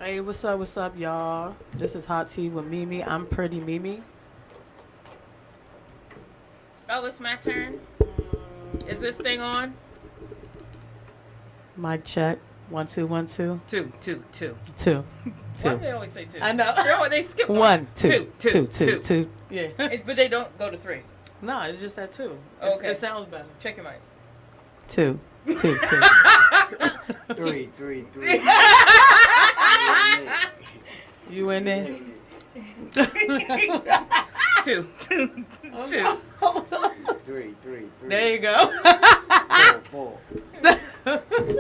Hey, what's up, y'all? This is Hot Tea with MiMi. I'm Pretty MiMi. Oh, it's my turn. Is this thing on? Mic check. 1 2 1 2 Two, two, two. 2 Why 2. do they always say two? I know. They skip 1 two, 2 two, 2 2 two. 2. Yeah. But they don't go to three. No, it's just that 2. Okay. It sounds better. Check your mic. 2 2 2. 3 3 3. You in there? Two, two, two. 3 3 3. There you go. 4 4.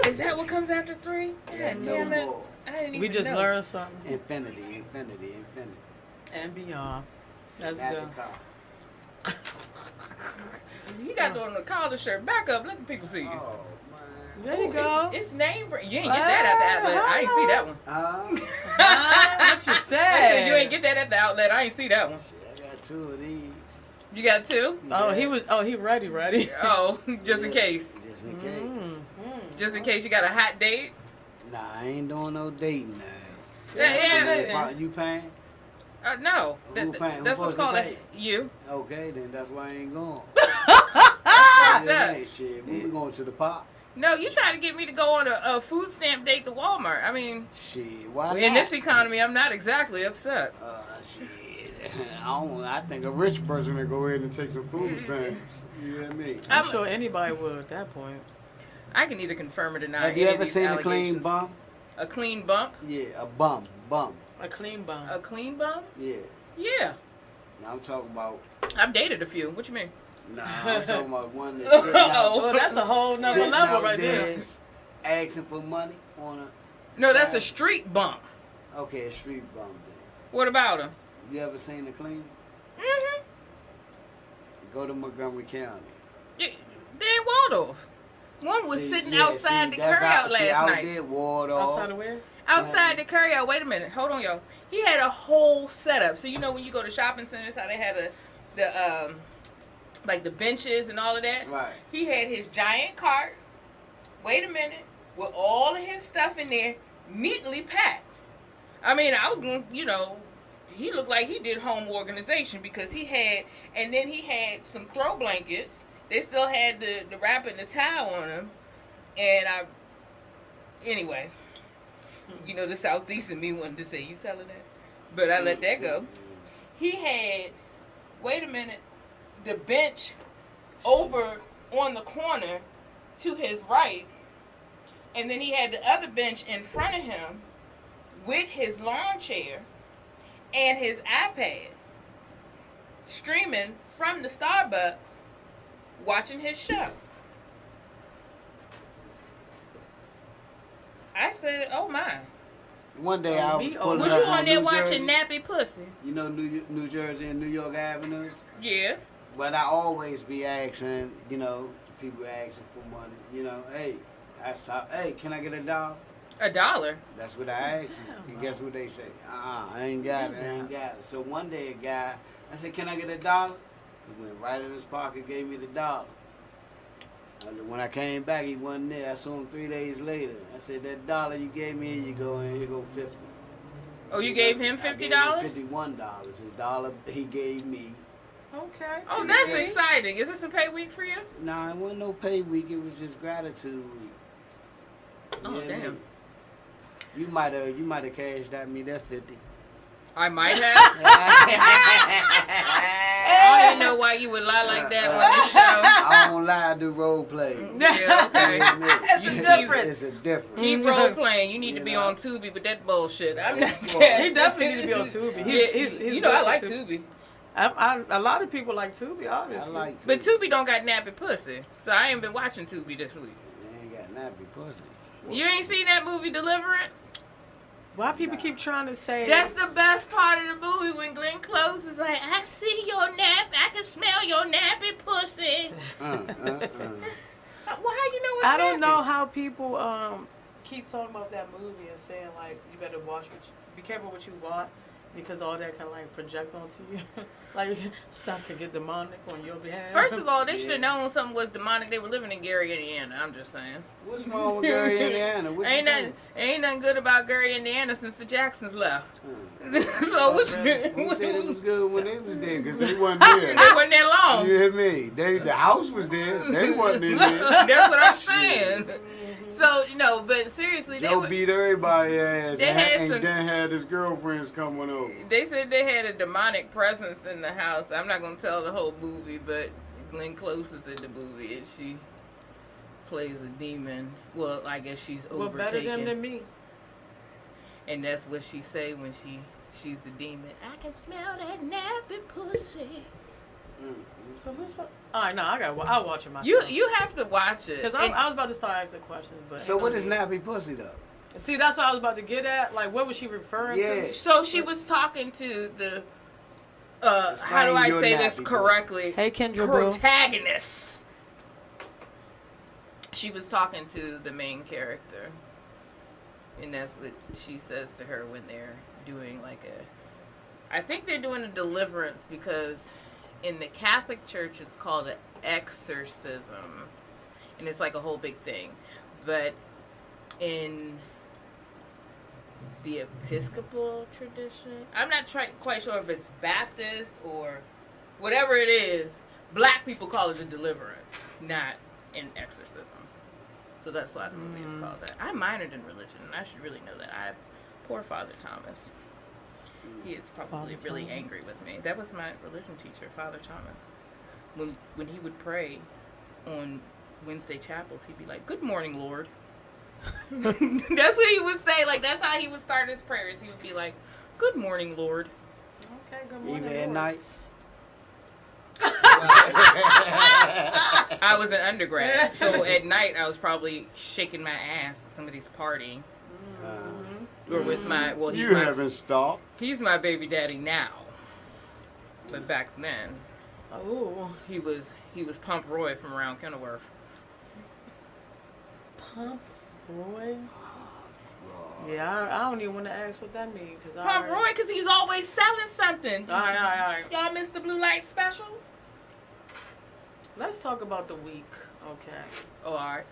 Is that what comes after three? Yeah, God no damn it. more. I didn't even We just know. learned something. Infinity, infinity, infinity. And beyond. That's Not good. the car. He got on the collar shirt. Back up. Let the people see you. Oh, There you Ooh, go. It's name brand. You ain't get that at the outlet. I ain't see that one. man. What you I said? said you ain't get that at the outlet. I ain't see that one. Shit, I got 2 of these. You got two? Oh, Yeah. he ready. Oh, just in Yeah, case. Just in case. Just in case you got a hot date. Nah, I ain't doing no dating now. Yeah. You paying? No. Who paying? Who That's what's supposed to called a pay? you. Okay, then that's why I ain't going. Fuck that. Hey, shit, we going to the pop. No, you trying to get me to go on a food stamp date to Walmart. I mean, Shit, why not? in this economy, I'm not exactly upset. Shit. I think a rich person would go ahead and take some food stamps. You hear me? I'm sure anybody would at that point. I can either confirm or deny. Have you any of ever these seen a clean allegations. bum? A clean bump? Yeah, a bum. A clean bum. A clean bump? Yeah. Yeah. Now I'm talking about. I've dated a few. What you mean? Nah, I'm talking about one that's sitting out, Oh, that's a whole nother sitting level out right there. asking for money on a. No, that's a street bump. Okay, a street bum. Then. What about him? You ever seen a clean? Mm-hmm. Go to Montgomery County. Yeah, they're in Waldorf. One was See, sitting yeah, outside see, the that's carryout out, see, last out night. there, ward off. Outside of where? Outside the carryout. Wait a minute. Hold on, y'all. He had a whole setup. So you know when you go to shopping centers, how they had the like the benches and all of that. Right. He had his giant cart. Wait a minute, with all of his stuff in there, neatly packed. I mean, I was going, he looked like he did home organization because he had, and then he had some throw blankets. They still had the wrap and the towel on them. And anyway, the Southeast in me wanted to say, you selling that? But I let that go. He had, wait a minute, the bench over on the corner to his right. And then he had the other bench in front of him with his lawn chair and his iPad streaming from the Starbucks watching his show. I said, oh my. One day I was pulling Was up you on there New watching Jersey. Nappy Pussy? You know New Jersey and New York Avenue? Yeah. But I always be asking, people asking for money. Hey, I stop. Hey, can I get $1? $1? That's what I asked them. And guess what they say? I ain't got it. So one day a guy, I said, can I get $1? He went right in his pocket, gave me the $1. When I came back, he wasn't there. I saw him 3 days later. I said, that $1 you gave me, here you go, and here go 50. Oh, you gave him I $50? gave him $51. His $1 he gave me. Okay. Oh, that's exciting. Is this a pay week for you? Nah, it wasn't no pay week. It was just gratitude week. Oh, Yeah, damn. man. You might have cashed at me that 50. I might have. I didn't know why you would lie like that on this show. I don't lie, I do role play. Yeah, okay. It's a difference. It's a difference. Keep role playing. You need to be know? on Tubi with that bullshit. I'm not Well, kidding. He definitely need to be on Tubi. He's I good like for Tubi. A lot of people like Tubi, I obviously. like But Tubi don't got nappy pussy. So I ain't been watching Tubi this week. They ain't got nappy pussy. You ain't seen that movie Deliverance? Why people keep trying to say That's the best part of the movie when Glenn Close is like, I see your nap, I can smell your nappy pussy. Well, how you know it's I don't nappy? know how people keep talking about that movie and saying like you better be careful what you want Because all that can like project onto you. Like stuff can get demonic on your behalf. First of all, they should have known something was demonic. They were living in Gary, Indiana. I'm just saying. What's wrong with Gary, Indiana? What you saying? Ain't nothing good about Gary, Indiana since the Jacksons left. So Who said it was good when they was there? Because they wasn't They there. wasn't there long. You hear me? The house was there. They wasn't in there. That's what I'm saying. So, but seriously, Joe beat everybody ass they had and then had his girlfriends coming over. they said they had a demonic presence in the house. I'm not going to tell the whole movie, but Glenn Close is in the movie, and she plays a demon. Well, I guess she's well, overtaken. better than me. And that's what she say when she's the demon. I can smell that nappy pussy. So who's? All right, no, I'll watch it myself. You have to watch it. Because I was about to start asking questions, but So what is nappy pussy though? See, that's what I was about to get at. Like, what was she referring to? So she was talking to the how do I say this correctly? Hey, Kendra, bro. Protagonist. She was talking to the main character, and that's what she says to her when they're doing I think they're doing a deliverance because in the Catholic Church it's called an exorcism, and it's like a whole big thing, but in the Episcopal tradition, I'm not quite sure if it's Baptist or whatever it is, black people call it a deliverance, not an exorcism. So that's why the movie is called that. I minored in religion, and I should really know that. Poor Father Thomas. He is probably really angry with me. That was my religion teacher, Father Thomas. When he would pray on Wednesday chapels, he'd be like, "Good morning, Lord." That's what he would say. Like, that's how he would start his prayers. He would be like, "Good morning, Lord." Okay, good morning. Even at night. I was an undergrad, so at night I was probably shaking my ass at somebody's party. Or with you haven't stopped. He's my baby daddy now, but back then, he was Pump Roy from around Kenilworth. Pump Roy? Yeah, I don't even want to ask what that means. Pump Roy, because he's always selling something. All right. Y'all missed the blue light special? Let's talk about the week, okay? Oh, all right.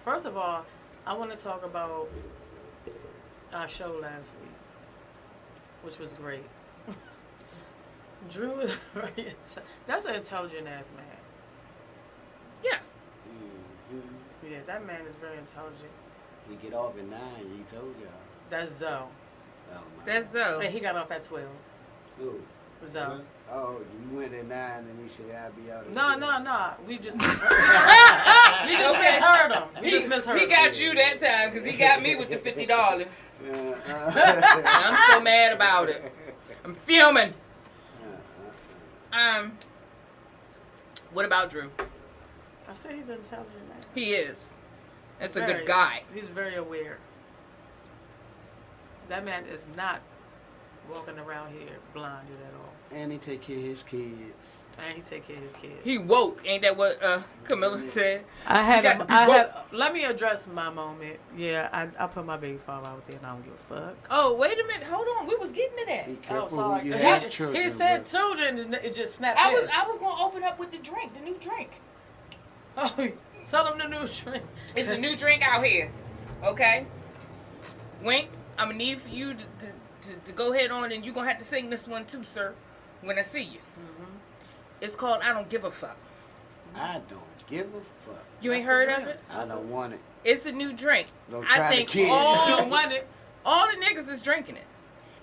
First of all, I want to talk about our show last week, which was great. Drew is that's an intelligent ass man. Yes. Yeah, that man is very intelligent. He get off at 9, he told y'all. That's Zoe. Oh, That's Zoe. And he got off at 12. Who? Zoe. Oh, you went at 9 and he said I'll be out at No. We just misheard him. We just misheard him. He got you that time because he got me with the $50. I'm so mad about it. I'm filming. What about Drew? I say he's an intelligent man. He is. That's a good guy. He's very aware. That man is not walking around here blinded at all. And he take care of his kids. He woke. Ain't that what Camilla said? Let me address my moment. Yeah, I put my baby father out there and I don't give a fuck. Oh, wait a minute. Hold on. We was getting to that. Be careful sorry. who you have children He said with. children and it just snapped I in. was going to open up with the new drink. Oh, tell him the new drink. It's a new drink out here. Okay? Wink, I'm going to need for you to go ahead on, and you're going to have to sing this one too, sir, when I see you. Mm-hmm. It's called I Don't Give a Fuck. I don't give a fuck. You ain't heard of it? I don't want it. It's a new drink. Don't try I think to kid. all the niggas is drinking it.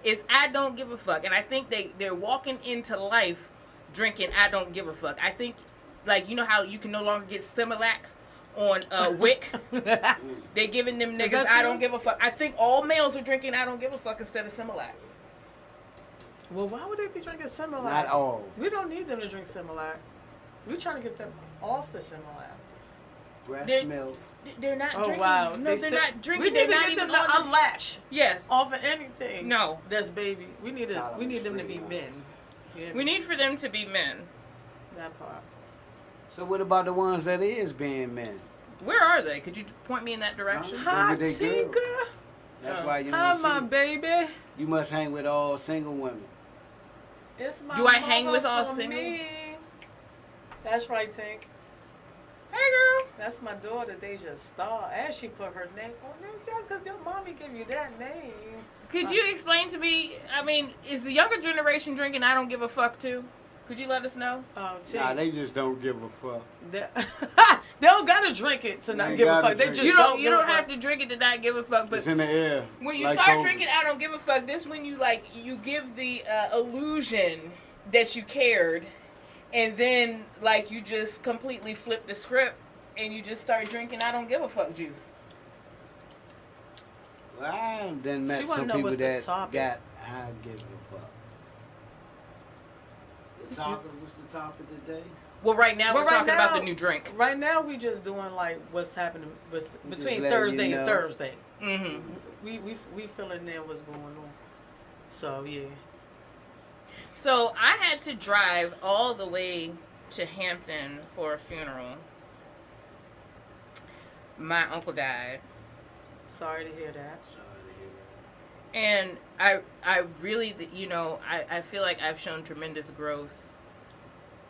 It's I Don't Give a Fuck. And I think they're walking into life drinking I Don't Give a Fuck. I think, like, you know how you can no longer get Similac on Wick? They giving them niggas I Don't Give a Fuck. I think all males are drinking I Don't Give a Fuck instead of Similac. Well, why would they be drinking Similac? Not all. We don't need them to drink Similac. We're trying to get them off the Similac. Breast milk. They're not drinking. Wow. No, they're not drinking. We need they're to not get them even to unlatch. Yeah. Off of anything. No. That's baby. We need them to be men. Yeah. We need for them to be men. That part. So what about the ones that is being men? Where are they? Could you point me in that direction? Huh? Hot Maybe they Tika. That's why you Hi, don't my see. baby. You must hang with all single women. It's my Do I hang mother with all for single? me. That's right, Tink. Hey, girl. That's my daughter, Deja Star. And she put her name on it. That's because your mommy give you that name. Could you explain to me, I mean, is the younger generation drinking I don't give a fuck too? Could you let us know? Oh, Nah, they just don't give a fuck. They don't gotta drink it to not They give a gotta fuck. They drink just it. You don't don't give a have fuck. to drink it to not give a fuck, but It's in the air. when you like start COVID. drinking I don't give a fuck, this when you like you give the illusion that you cared, and then like you just completely flip the script and you just start drinking I don't give a fuck juice. Well, I done met She wanna some know people what's the that topic. got I give a fuck. The topic, what's the topic today? Well, right now Well, we're right talking about now- the new drink. Right now, we just doing like what's happening Just between letting Thursday you and know. Thursday. Mm-hmm. We filling in what's going on. So yeah. So I had to drive all the way to Hampton for a funeral. My uncle died. Sorry to hear that. Sorry to hear that. And I really, you know, I feel like I've shown tremendous growth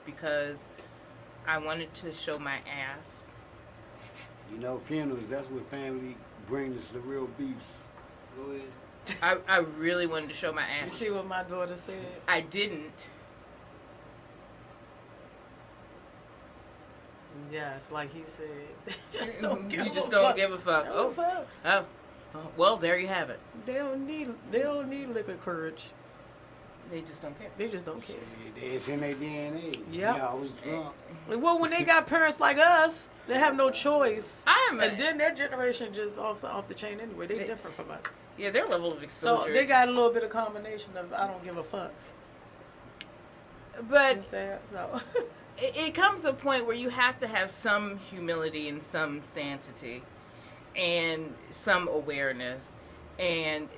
because I wanted to show my ass. You know, funerals, that's what family brings us the real beefs. Go ahead. I really wanted to show my You ass. see what my daughter said? I didn't. Yes, like he said. They just don't give You a just fuck. don't give a fuck. They Oh, don't fuck. oh, well, there you have it. They don't need liquid courage. They just don't care. They just don't care. It's in their DNA. Yep. Yeah, I was drunk. Well, when they got parents like us, they have no choice. I'm And then their generation just off the chain anyway. They different from us. yeah, their level of exposure. So they got a little bit of combination of I don't give a fucks. You know but what I'm saying? So it comes to a point where you have to have some humility and some sanity and some awareness, and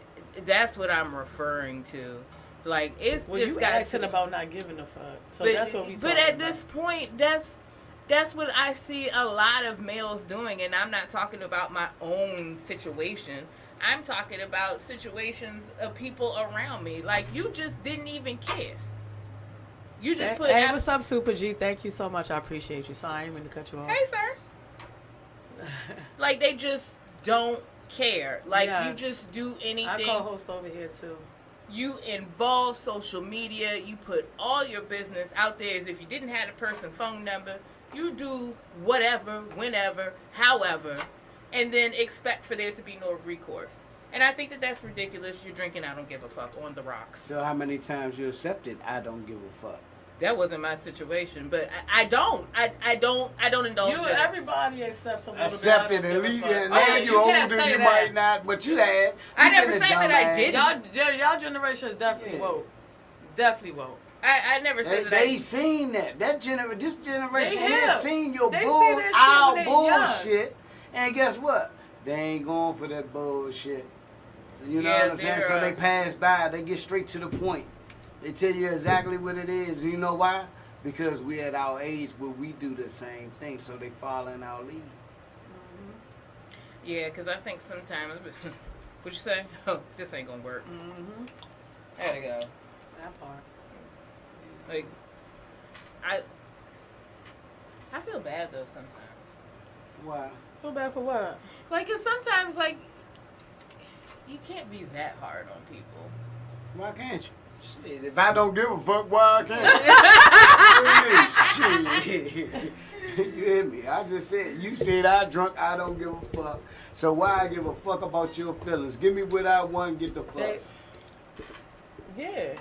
that's what I'm referring to. Like it's well, just you got asking to, about not giving a fuck. So but, that's what we. But at this point, that's what I see a lot of males doing, and I'm not talking about my own situation. I'm talking about situations of people around me. Like you just didn't even care. You just put. Hey, what's up, Super G? Thank you so much. I appreciate you. Sorry, I didn't mean to cut you off. Hey, sir. Like they just don't care. Like you Yes. just do I anything. co-host over here too. You involve social media. You put all your business out there as if you didn't have a person's phone number. You do whatever, whenever, however, and then expect for there to be no recourse. And I think that that's ridiculous. You're drinking I don't give a fuck on the rocks. So how many times you accepted I don't give a fuck? That wasn't my situation, but I don't indulge in it. Everybody accepts a little Accepted bit. at least, and Oh, now you you can't older, say you that. might not, but you had. I You never been a said that I dumbass. didn't. Y'all generation is definitely Yeah. woke. Definitely woke. I never said that. They seen that. This generation They here have. seen your They see bull that shit out when they young. bullshit, and guess what? They ain't going for that bullshit. So you know Yeah, what I'm saying? So they pass by. They get straight to the point. They tell you exactly what it is. You know why? Because we at our age where we do the same thing, so they follow in our lead. Yeah, because I think sometimes. What'd you say? Oh, this ain't gonna work. Mm-hmm. There you go. That part. Like, I feel bad though sometimes. Why? Feel bad for what? Like, cause sometimes like you can't be that hard on people. Why can't you? Shit, if I don't give a fuck, why I can't? Shit. You hear me? I just said, you said I drunk, I don't give a fuck. So why I give a fuck about your feelings? Give me what I want, get the fuck. Yeah.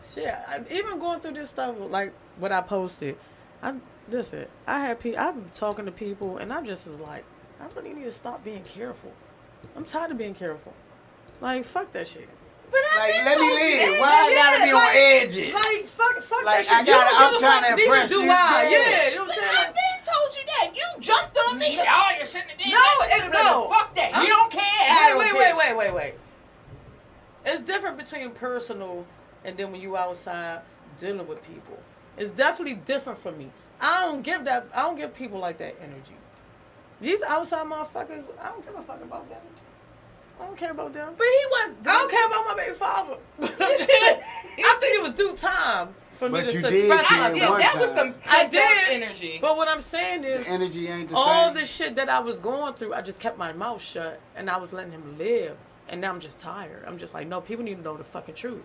Shit. Even going through this stuff, like what I posted, I'm talking to people, and I'm just like, I really need to stop being careful. I'm tired of being careful. Like, fuck that shit. But Like, let me live. Why I gotta be on edges? Like, fuck Like, that shit. I'm trying to impress you. Do I? Yeah. Yeah, you know what I'm saying? I been told you that. You jumped on me. Oh, you shouldn't have did No, that. no. Fuck that. You don't care. I don't care. Wait. It's different between personal and then when you outside dealing with people. It's definitely different for me. I don't give people like that energy. These outside motherfuckers, I don't give a fuck about them. I don't care about them. But he was. I don't care about my baby father. I think it was due time for me But to you did express care myself. Yeah, one that was time. some I pent-up did. energy. But what I'm saying is, The energy ain't the all same. the shit that I was going through, I just kept my mouth shut and I was letting him live. And now I'm just tired. I'm just like, no, people need to know the fucking truth.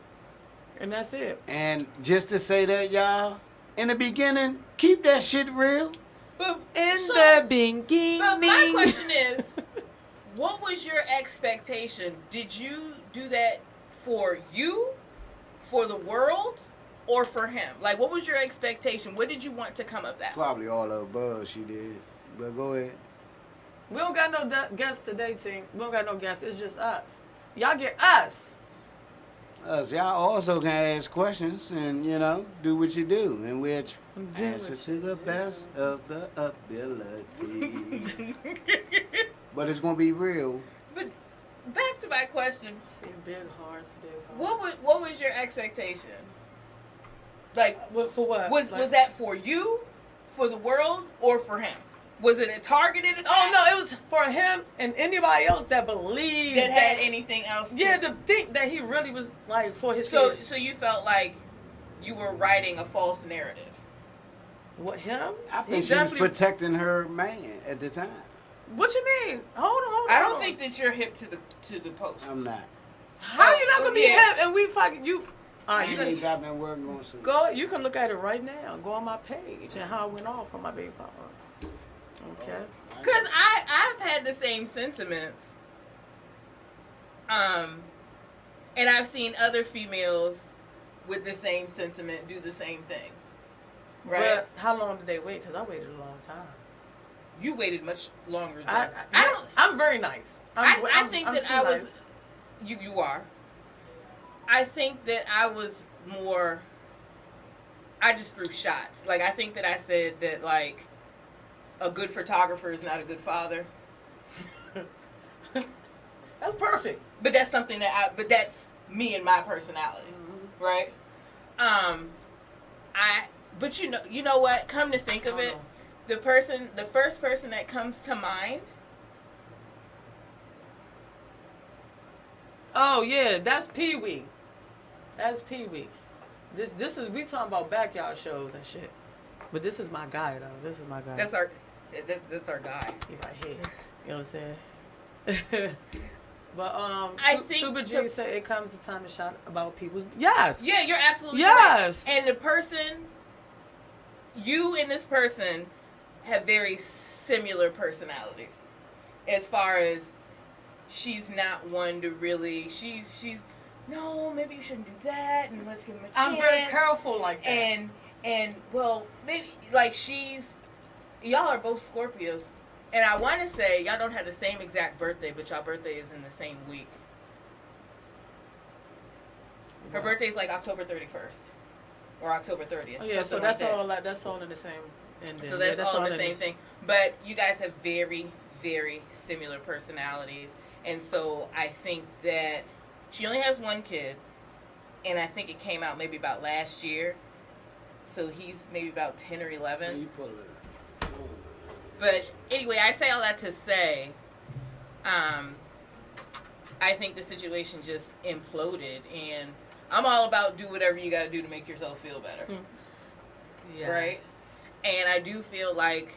And that's it. And just to say that, y'all, in the beginning, keep that shit real. But In so- the beginning. But my question is, what was your expectation? Did you do that for you, for the world, or for him? Like, what was your expectation? What did you want to come of that? Probably all the above she did. But go ahead. We don't got no guests today, team. We don't got no guests. It's just us. Y'all get us. Us, y'all also can ask questions and, do what you do. And we'll Do answer what to you the do. best of the ability. But it's going to be real. But back to my question. See, big hearts, big hearts. What was your expectation? Like, For what? was that for you, for the world, or for him? Was it a targeted attack? Oh, no, it was for him and anybody else that believes that had anything else? Yeah, to think that he really was, like, for his So kids. you felt like you were writing a false narrative. What, him? I He think she was definitely- protecting her man at the time. What you mean? Hold on. I don't think that you're hip to the post. I'm not. How you not gonna be Yeah. him and we fucking you? All right, you I can ain't got been working on some. go. You can look at it right now. Go on my page and how it went off on my baby father. Okay. Because I've had the same sentiments. And I've seen other females with the same sentiment do the same thing. Right? But how long did they wait? Because I waited a long time. You waited much longer than I don't. I'm very nice. I think I'm that too I was. nice. You are. I think that I was more. I just threw shots. Like, I think that I said that, like, a good photographer is not a good father. That's perfect. But that's something that but that's me and my personality. Mm-hmm. Right? But you know what? Come to think of it, the first person that comes to mind. Oh yeah, that's Pee Wee. That's Pee Wee. This is we talking about backyard shows and shit. But this is my guy though. This is my guy. That's our guy. He right here. You know what I'm saying? But I think Super G said it comes a time to shout about people's. Yes. Yeah, you're absolutely Yes. right. And the person, you and this person, have very similar personalities. As far as she's not one to really. She's no, maybe you shouldn't do that, and let's give him a chance. I'm very careful like that. And well, maybe like y'all are both Scorpios. And I want to say, y'all don't have the same exact birthday, but y'all birthday is in the same week. Her birthday is like October 31st. Or October 30th. Oh yeah, so something that's like that. all that's all in the same ending. So that's all the it same is. thing. But you guys have very, very similar personalities. And so I think that she only has one kid. And I think it came out maybe about last year. So he's maybe about 10 or 11. You pull it. But anyway, I say all that to say, I think the situation just imploded, and I'm all about do whatever you got to do to make yourself feel better, Yes. right? And I do feel like,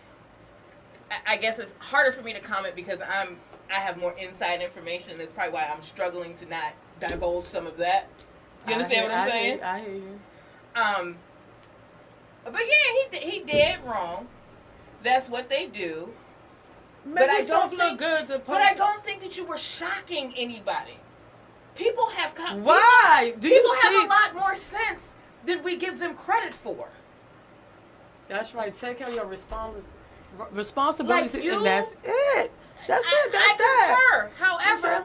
I guess it's harder for me to comment because I have more inside information. That's probably why I'm struggling to not divulge some of that. You understand what I'm saying? I hear you. But yeah, he did wrong. That's what they do. But I I don't don't look think- good to But I don't think that you were shocking anybody. People have Why? Do you People see? have a lot more sense than we give them credit for. That's right. Take care of your responsibilities, Like you- and that's it. That's it. That's I that. concur. However,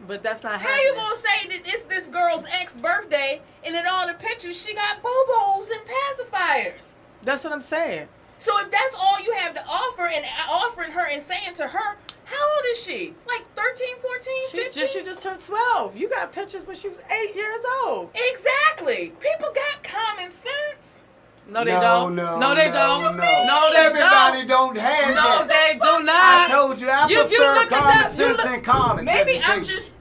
But that's not how happening. you gonna say that it's this girl's birthday and in all the pictures she got bobos and pacifiers? That's what I'm saying. So if that's all you have to offer and offering her and saying to her, how old is she? Like 13, 14, 15? She just turned 12. You got pictures when she was 8 years old. Exactly. People got common sense. No, they don't. No, they don't. No, they Everybody don't. don't have No, that. they do not. I told you, I If you prefer look at common that, sense than college Maybe education.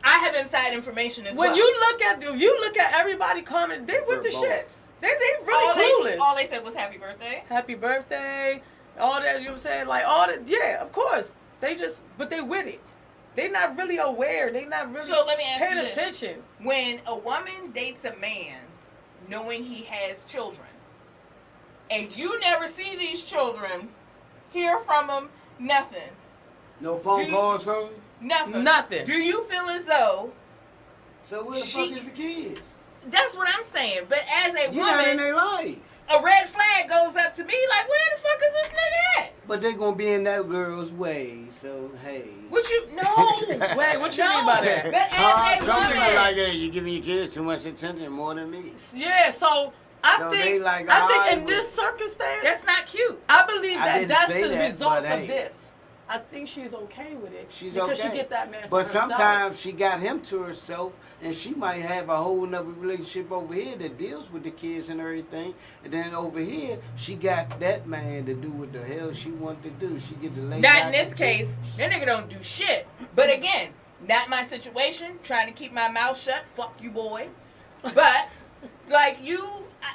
I have inside information as well. When if you look at everybody comment, they with the both. shits. They really clueless. All they said was happy birthday. Happy birthday, all that, you know what I'm saying? Like, all that, yeah, of course. But they with it. They not really aware. They not really So let me ask paying you this. attention. When a woman dates a man knowing he has children, and you never see these children, hear from them, nothing. No phone calls from them? Nothing. Do you feel as though... So where the fuck is the kids? That's what I'm saying. But as a You're not in woman, their life. a red flag goes up to me like, where the fuck is this nigga at? But they're going to be in that girl's way, so hey. What you... No. Wait, what you mean by that? But as a Some people woman... are like, hey, you giving your kids too much attention more than me. Yeah, so I So think they like, I think I in this circumstance, That's not cute. I believe I that didn't that's say the that, results but of hey. this. I think she's okay with it. She's because okay. she get that man to But herself. sometimes she got him to herself, and she might have a whole nother relationship over here that deals with the kids and everything. And then over here, she got that man to do what the hell she wanted to do. She get to lay Not back in this and case. That nigga don't do shit. But again, not my situation. Trying to keep my mouth shut. Fuck you, boy. But, like,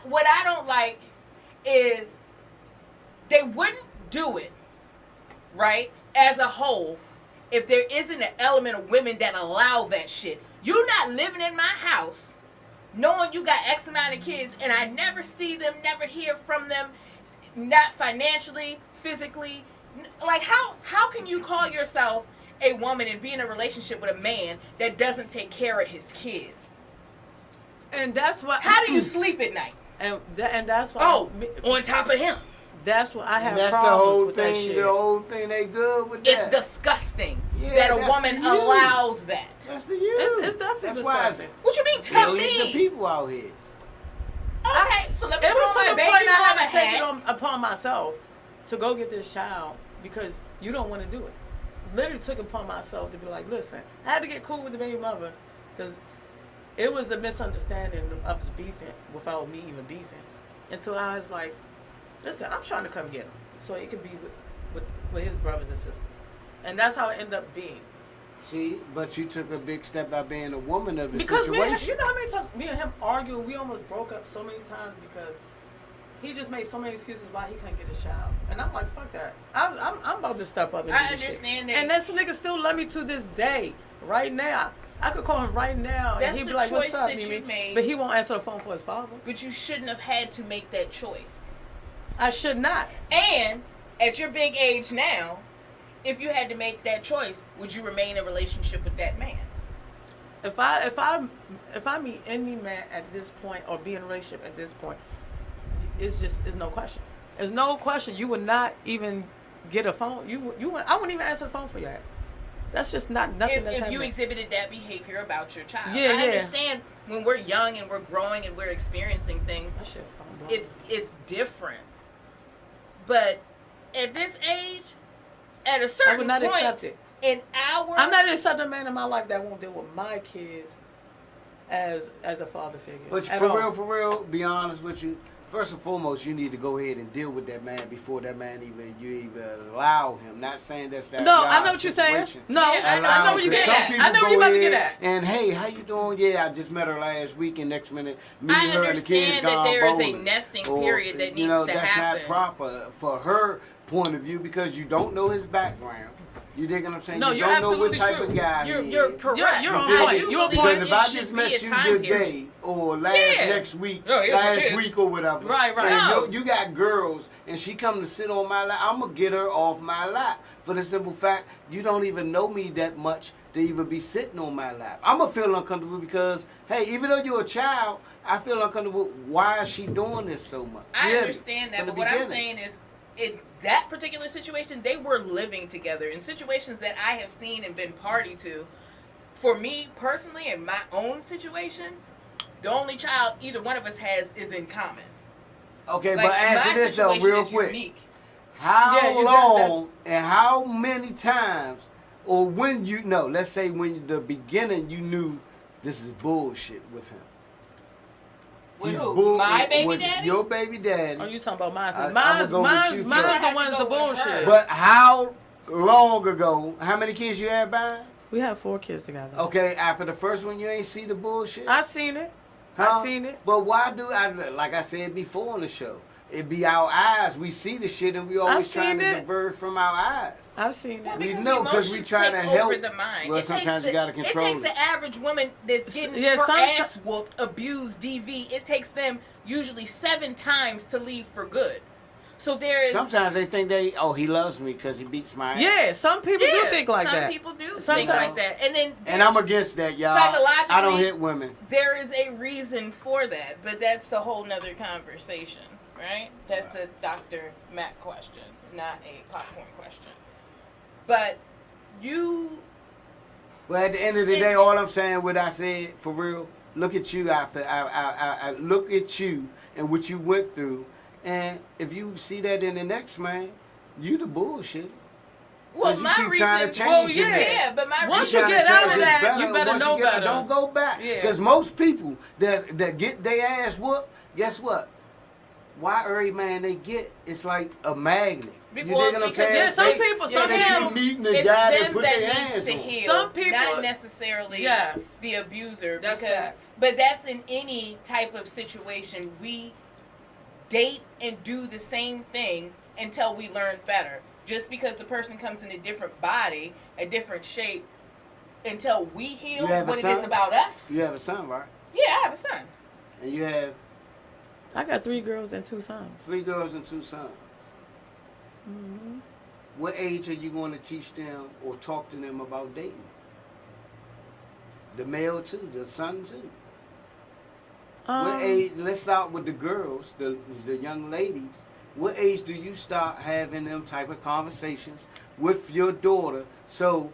what I don't like is they wouldn't do it, right, as a whole, if there isn't an element of women that allow that shit. You're not living in my house knowing you got X amount of kids and I never see them, never hear from them, not financially, physically. Like, how can you call yourself a woman and be in a relationship with a man that doesn't take care of his kids? And that's why. How do you sleep at night? And that's why. Oh, on top of him. That's what I have And that's the problems whole with that thing. shit. The whole thing they good with It's that. disgusting Yeah, that a that's woman the you. allows that. That's the you. It's definitely that's disgusting. What you mean, to millions of me? people out here. Okay, so let me It put was on to my the baby point I mama had to take it hat. upon myself to go get this child because you don't want to do it. Literally took it upon myself to be like, listen, I had to get cool with the baby mother because it was a misunderstanding of us beefing without me even beefing. And so I was like, listen, I'm trying to come get him so he could be with his brothers and sisters. And that's how it ended up being. See, but you took a big step by being a woman of the Because situation. you know how many times me and him argued, we almost broke up so many times because he just made so many excuses why he couldn't get a child. And I'm like, fuck that. I'm about to step up and I do this understand shit. that. And this nigga still love me to this day, right now. I could call him right now That's and he'd be the like, what's choice up, that Mimi? you made. But he won't answer the phone for his father. But you shouldn't have had to make that choice. I should not. And at your big age now, if you had to make that choice, would you remain in a relationship with that man? If I meet any man at this point or be in a relationship at this point, it's no question. There's no question. You would not even get a phone. I wouldn't even answer the phone for your ass. That's just nothing. That's If happening. you exhibited that behavior about your child. Yeah, I yeah. understand when we're young and we're growing and we're experiencing things, That shit phone blown. it's different. But at this age, at a I certain would not point accept it. in our I'm not accepting a man in my life that won't deal with my kids as a father figure. But at for all. real, be honest with you. First and foremost, you need to go ahead and deal with that man before that man even allow him. Not saying that's that. No, I y'all know what you're saying. situation. No, Yeah, I know what you Allows get some at. people I know what go you about to ahead get at. And hey, how you doing? Yeah, I just met her last week, and next minute, me I and her and the kids understand that gone there is a bowling. nesting Or, period that needs to that's happen. not proper for her point of view because you don't know his background. You dig what I'm saying? No, you you're don't know what absolutely type true. of guy You're he is. correct. You're on You feel point. me? You're on Because point. if It I should just be met a you time today period. or last Yeah. next week, Oh, here's my last kids. week or whatever, Right. and No. you got girls and she come to sit on my lap, I'm gonna get her off my lap for the simple fact you don't even know me that much to even be sitting on my lap. I'm gonna feel uncomfortable because hey, even though you're a child, I feel uncomfortable. Why is she doing this so much? I Really, understand that, from the but what I'm beginning. saying is, in that particular situation, they were living together. In situations that I have seen and been party to, for me personally, in my own situation, the only child either one of us has is in common. Okay, Like, but answer my this though, situation real is quick. unique. How Yeah, you got long and how many times, or when you know? Let's say when the beginning you knew this is bullshit with him. With He's who? My baby with daddy? Your baby daddy. Oh, you talking about mine? I'ma Mine's go with you mine's first. the one's the Go with her. bullshit. But how long ago? How many kids you had by? We have 4 kids together. Okay, after the first one, you ain't see the bullshit. I seen it. Huh? I seen it. But why do I? Like I said before on the show, it be our eyes. We see the shit, and we always trying to seen it. diverge from our eyes. I've seen Well, it. We because know, 'cause we emotions trying take to help. over the mind. Well, It takes sometimes you gotta control It takes it. the average woman that's getting Yeah, her someti- ass whooped, abused, DV. It takes them usually 7 times to leave for good. So there is. Sometimes they think he loves me because he beats my ass. Yeah, some people do think like some that. people do think Sometimes. like that, and then And I'm against that, y'all. Psychologically- I don't hit women. there is a reason for that, but that's a whole nother conversation, right? That's a Dr. Matt question, not a popcorn question. But you, Well, at the end of the day, all I'm saying, what I said, for real, look at you. I look at you and what you went through. And if you see that in the next man, you the bullshit. well, 'Cause you my keep reason, trying to change your yeah, man. but my Once reason, you trying get to out change of this that, you better Once know you get better. Don't go back. Yeah. Because most people that get their ass whooped, guess what? Why every man they get, it's like a magnet. You Well, dig what I'm because saying? yeah, some They- people- yeah, some they people- keep meeting the it's guy that them put that their needs hands to on. heal, Some people- not necessarily Yes. the abuser. That's because, facts. but that's in any type of situation. We date and do the same thing until we learn better. Just because the person comes in a different body, a different shape, until we heal You have a what it son? is about us. You have a son, right? Yeah, I have a son. And you have I got 3 girls and 2 sons. 3 girls and 2 sons. Hmm. What age are you going to teach them or talk to them about dating? The male too, the son too. What age? Let's start with the girls, the young ladies. What age do you start having them type of conversations with your daughter so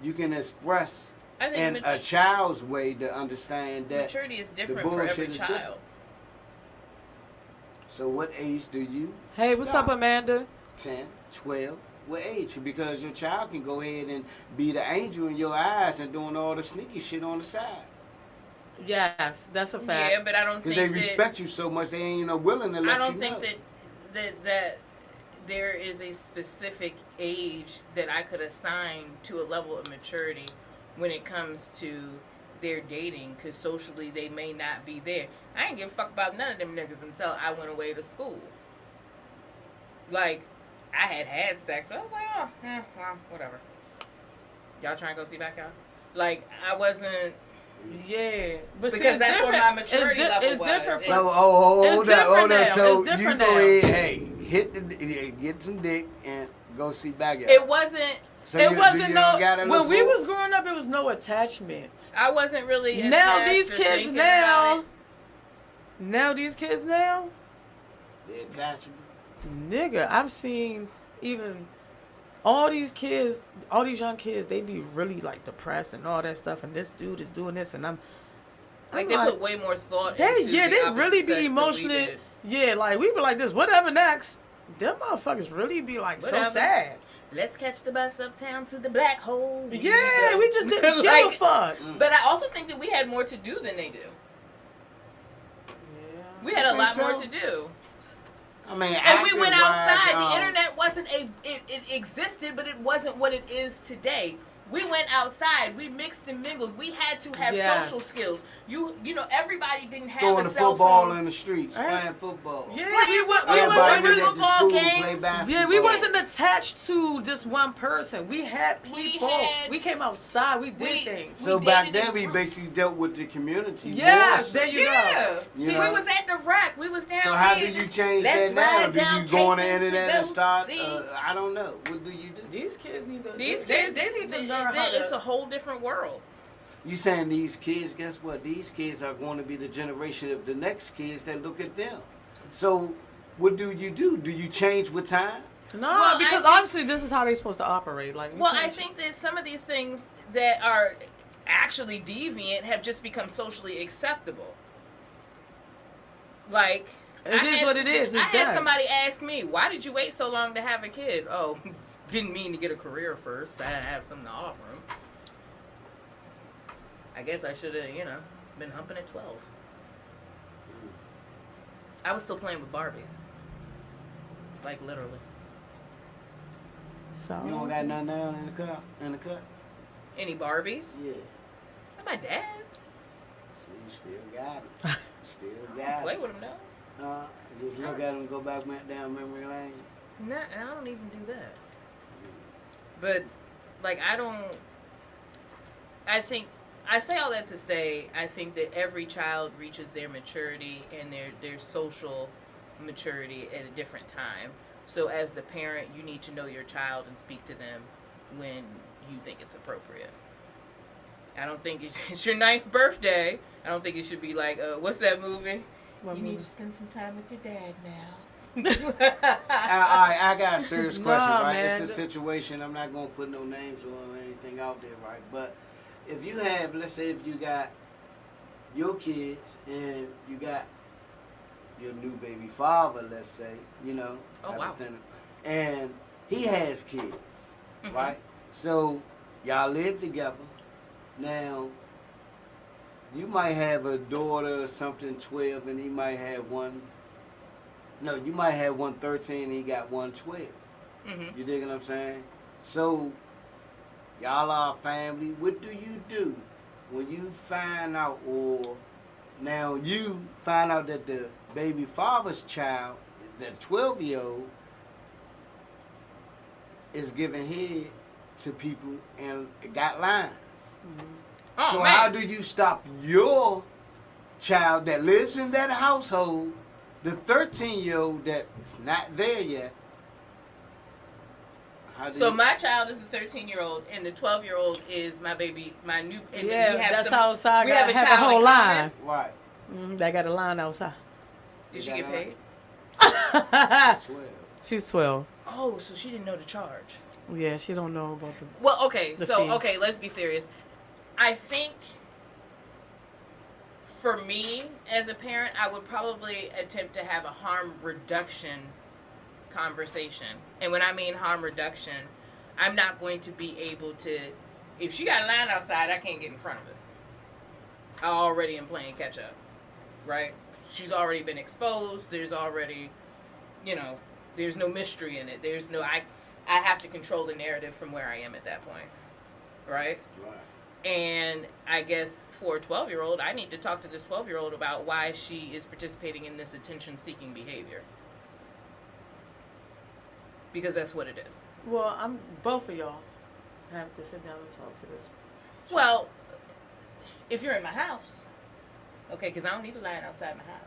you can express I think in a child's way to understand that? maturity is different for bullshit every is child. different. So what age do you? Hey, what's start? up, Amanda? 10, 12. What age? Because your child can go ahead and be the angel in your eyes and doing all the sneaky shit on the side. Yes, that's a fact. Yeah, but I don't Because think they respect you so much, they ain't willing to let I you know. don't think that there is a specific age that I could assign to a level of maturity when it comes to their dating, because socially they may not be there. I ain't give a fuck about none of them niggas until I went away to school. Like, I had sex, but I was like, oh, well, whatever. Y'all trying to go see Backyard? Like, I wasn't, Yeah, but because see, that's it's where different. my maturity level it's was. different It- from- So, hold It's up, different now. So It's you different go now. ahead, hey, get some dick and go see Backyard. it wasn't, So it you- wasn't you no. gotta When look we for- was growing up, it was no attachments. I wasn't really Now attached these or kids thinking about now, They're attachable. nigga, I've seen even all these kids, all these young kids, they be really like depressed and all that stuff, and this dude is doing this, and Like, they put way more thought They into yeah, the they opposite really sex be than we emotionally. did. Yeah, like we be like this, whatever next. Them motherfuckers really be like so Whatever. sad. Let's catch the bus uptown to the black hole. Yeah, we just didn't give a Like, fuck. But I also think that we had more to do than they do. Yeah. We had a think lot so? more to do. I mean, And we went acting-wise, outside. The internet wasn't it existed, but it wasn't what it is today. We went outside. We mixed and mingled. We had to have Yes. social skills. You know, everybody didn't have throwing a the cell football phone. in the streets, Right. playing football. Yeah, Playing we football. Everybody wasn't went at the football school, games. play basketball. Yeah, we wasn't attached to just one person. We had We people. had- We came outside. We did we- things. So we back dated then, in we groups. basically dealt with the community. Yes, more so. there you Yeah. go. You See, know? we was at the rack. We was down So how do here. you change Let's that now? ride Do down you go on the Caitlin's internet to and go start? see. I don't know. What do you do? These kids need to. These they, kids, they need to learn how It's to. a whole different world. You saying these kids? Guess what? These kids are going to be the generation of the next kids that look at them. So what do? Do you change with time? No, Well, because I think- obviously this is how they're supposed to operate. Like, you Well, can't I think that some of these things that are actually deviant have just become socially acceptable. Like, It is what it is. I It's had done. somebody ask me, "Why did you wait so long to have a kid?" Oh, didn't mean to get a career first. I had to have something to offer him. I guess I should have, been humping at 12. I was still playing with Barbies. Like, literally. So You don't got nothing down in the cut? In the cut? Any Barbies? Yeah. My dad's. See, you still got it. Still I got play it. with them now. Just look at them and go back down memory lane. Not, I don't even do that. But, like, I think, I say all that to say, I think that every child reaches their maturity and their social maturity at a different time. So as the parent, you need to know your child and speak to them when you think it's appropriate. I don't think it's your 9th birthday. I don't think it should be like, what's that movie? You need to spend some time with your dad now. All right, I got a serious question, Nah, right? man. It's a situation. I'm not going to put no names or anything out there, right? But if you have, let's say if you got your kids and you got your new baby father, let's say, you know. Oh, wow. And he has kids, Mhm. right? So y'all live together. Now, you might have a daughter or something, 12, and he might have one. No, you might have one 13 and he got one 12. Mm-hmm. You dig what I'm saying? So, y'all are family. What do you do when you find out, or now you find out that the baby father's child, the 12-year-old, is giving head to people and got lines? Oh, So man. how do you stop your child that lives in that household, the 13-year-old that's not there yet? So my child is the 13-year-old, and the 12-year-old is my baby, my new. And yeah, we have that's some, outside. we Got have a have child a whole in line. common. Right. They got a line outside. Did she get paid? She's 12. She's 12. Oh, so she didn't know the charge. Yeah, she don't know about the. Well, okay, The so fee. okay, let's be serious. I think for me as a parent, I would probably attempt to have a harm reduction conversation. And when I mean harm reduction, I'm not going to be able to, if she got a line outside, I can't get in front of it. I already am playing catch up, right? She's already been exposed. There's already, there's no mystery in it. There's no, I have to control the narrative from where I am at that point, right? Right. And I guess for a 12-year-old, I need to talk to this 12-year-old about why she is participating in this attention-seeking behavior. Because that's what it is. Well, both of y'all have to sit down and talk to this. Well, if you're in my house, okay, because I don't need to line outside my house.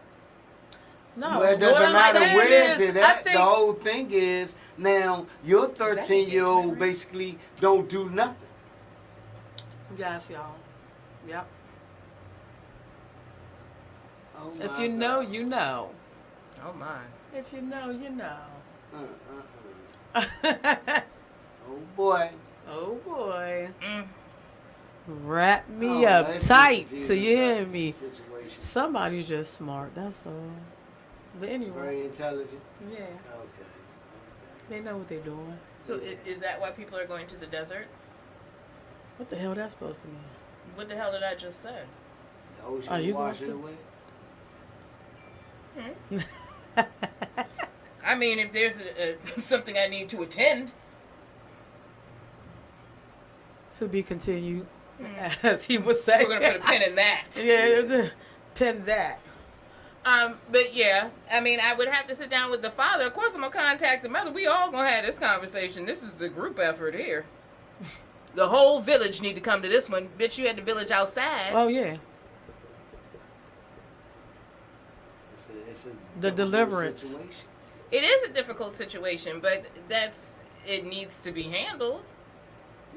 No, Well, it doesn't what matter I'm saying where is is, it I at. think The whole thing is, now, your that 13-year-old engagement ring? basically don't do nothing. yes, y'all. Yep. Oh If my you know, God. you know. Oh, my. If you know, you know. Oh boy. Oh boy. Mm. Wrap me Oh, up that's tight confusing so you hear type me. Situation. Somebody's just smart, that's all. But anyway, Very intelligent. yeah, Okay. they know what they're doing. So is that why people are going to the desert? What the hell that's supposed to mean? What the hell did I just say? The ocean Are you wash it going away. I mean, if there's something I need to attend. To be continued, as he was saying. We're going to put a pin in that. Yeah, pin that. But yeah, I mean, I would have to sit down with the father. Of course, I'm going to contact the mother. We all going to have this conversation. This is a group effort here. The whole village need to come to this one. Bitch, you had the village outside. Oh yeah, It's a The difficult deliverance. situation. It is a difficult situation, but it needs to be handled.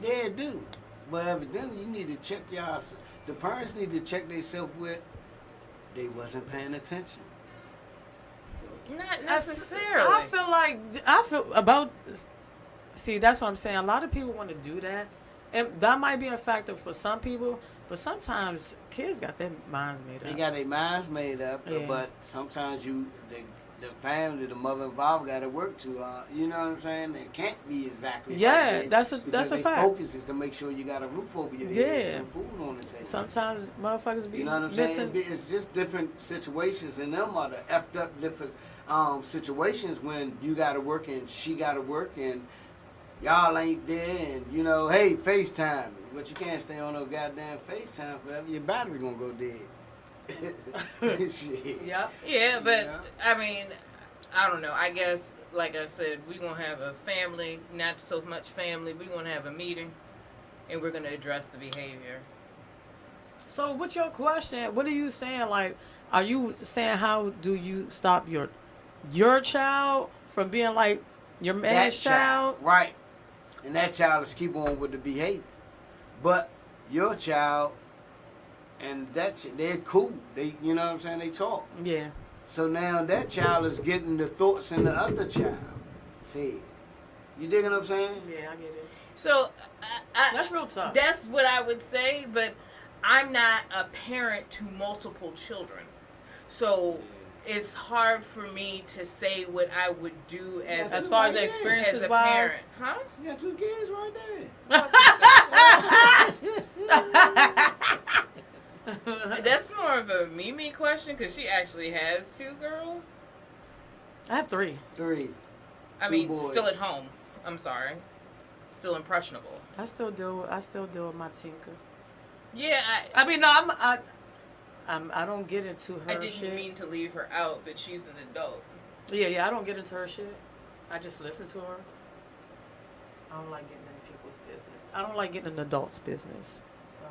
Yeah, it do. But evidently, you need to check y'all. The parents need to check themselves with. They wasn't paying attention. Not necessarily. I feel about. See, that's what I'm saying. A lot of people want to do that, and that might be a factor for some people. But sometimes kids got their minds made up. They got their minds made up, Yeah. but sometimes the the family, the mother and father got to work too hard. You know what I'm saying? It can't be exactly Yeah, like that that's a because fact. their focus is to make sure you got a roof over your head, Yeah. some food on the table. Sometimes motherfuckers be You know what I'm missing. saying? It's just different situations, and them are the effed up different situations when you got to work and she got to work and y'all ain't there, and you know, hey, FaceTime, but you can't stay on no goddamn FaceTime forever. Your battery gonna go dead. Shit. Yep. Yeah, but Yeah. I mean, I don't know. I guess, like I said, we're going to have a family, not so much family. We're going to have a meeting, and we're going to address the behavior. So, what's your question? What are you saying? Like, are you saying how do you stop your child from being like your man's child? Right? And that child is keep on with the behavior, but your child and they're cool. They, you know what I'm saying? They talk. Yeah. So now that child is getting the thoughts in the other child. See, you digging what I'm saying? Yeah, I get it. So, That's real tough. that's what I would say, but I'm not a parent to multiple children. So, it's hard for me to say what I would do as, As far as the Yeah. experiences as a wise. parent. Huh? You got 2 kids right there. That's more of a MiMi question because she actually has 2 girls. I have 3. 3. I 2 mean, boys. still at home. I'm sorry. Still impressionable. I still deal with my tinker. Yeah, I mean, no, I don't get into her I didn't shit. mean to leave her out, but she's an adult. Yeah, I don't get into her shit. I just listen to her. I don't like getting in people's business. I don't like getting in adults' business. So,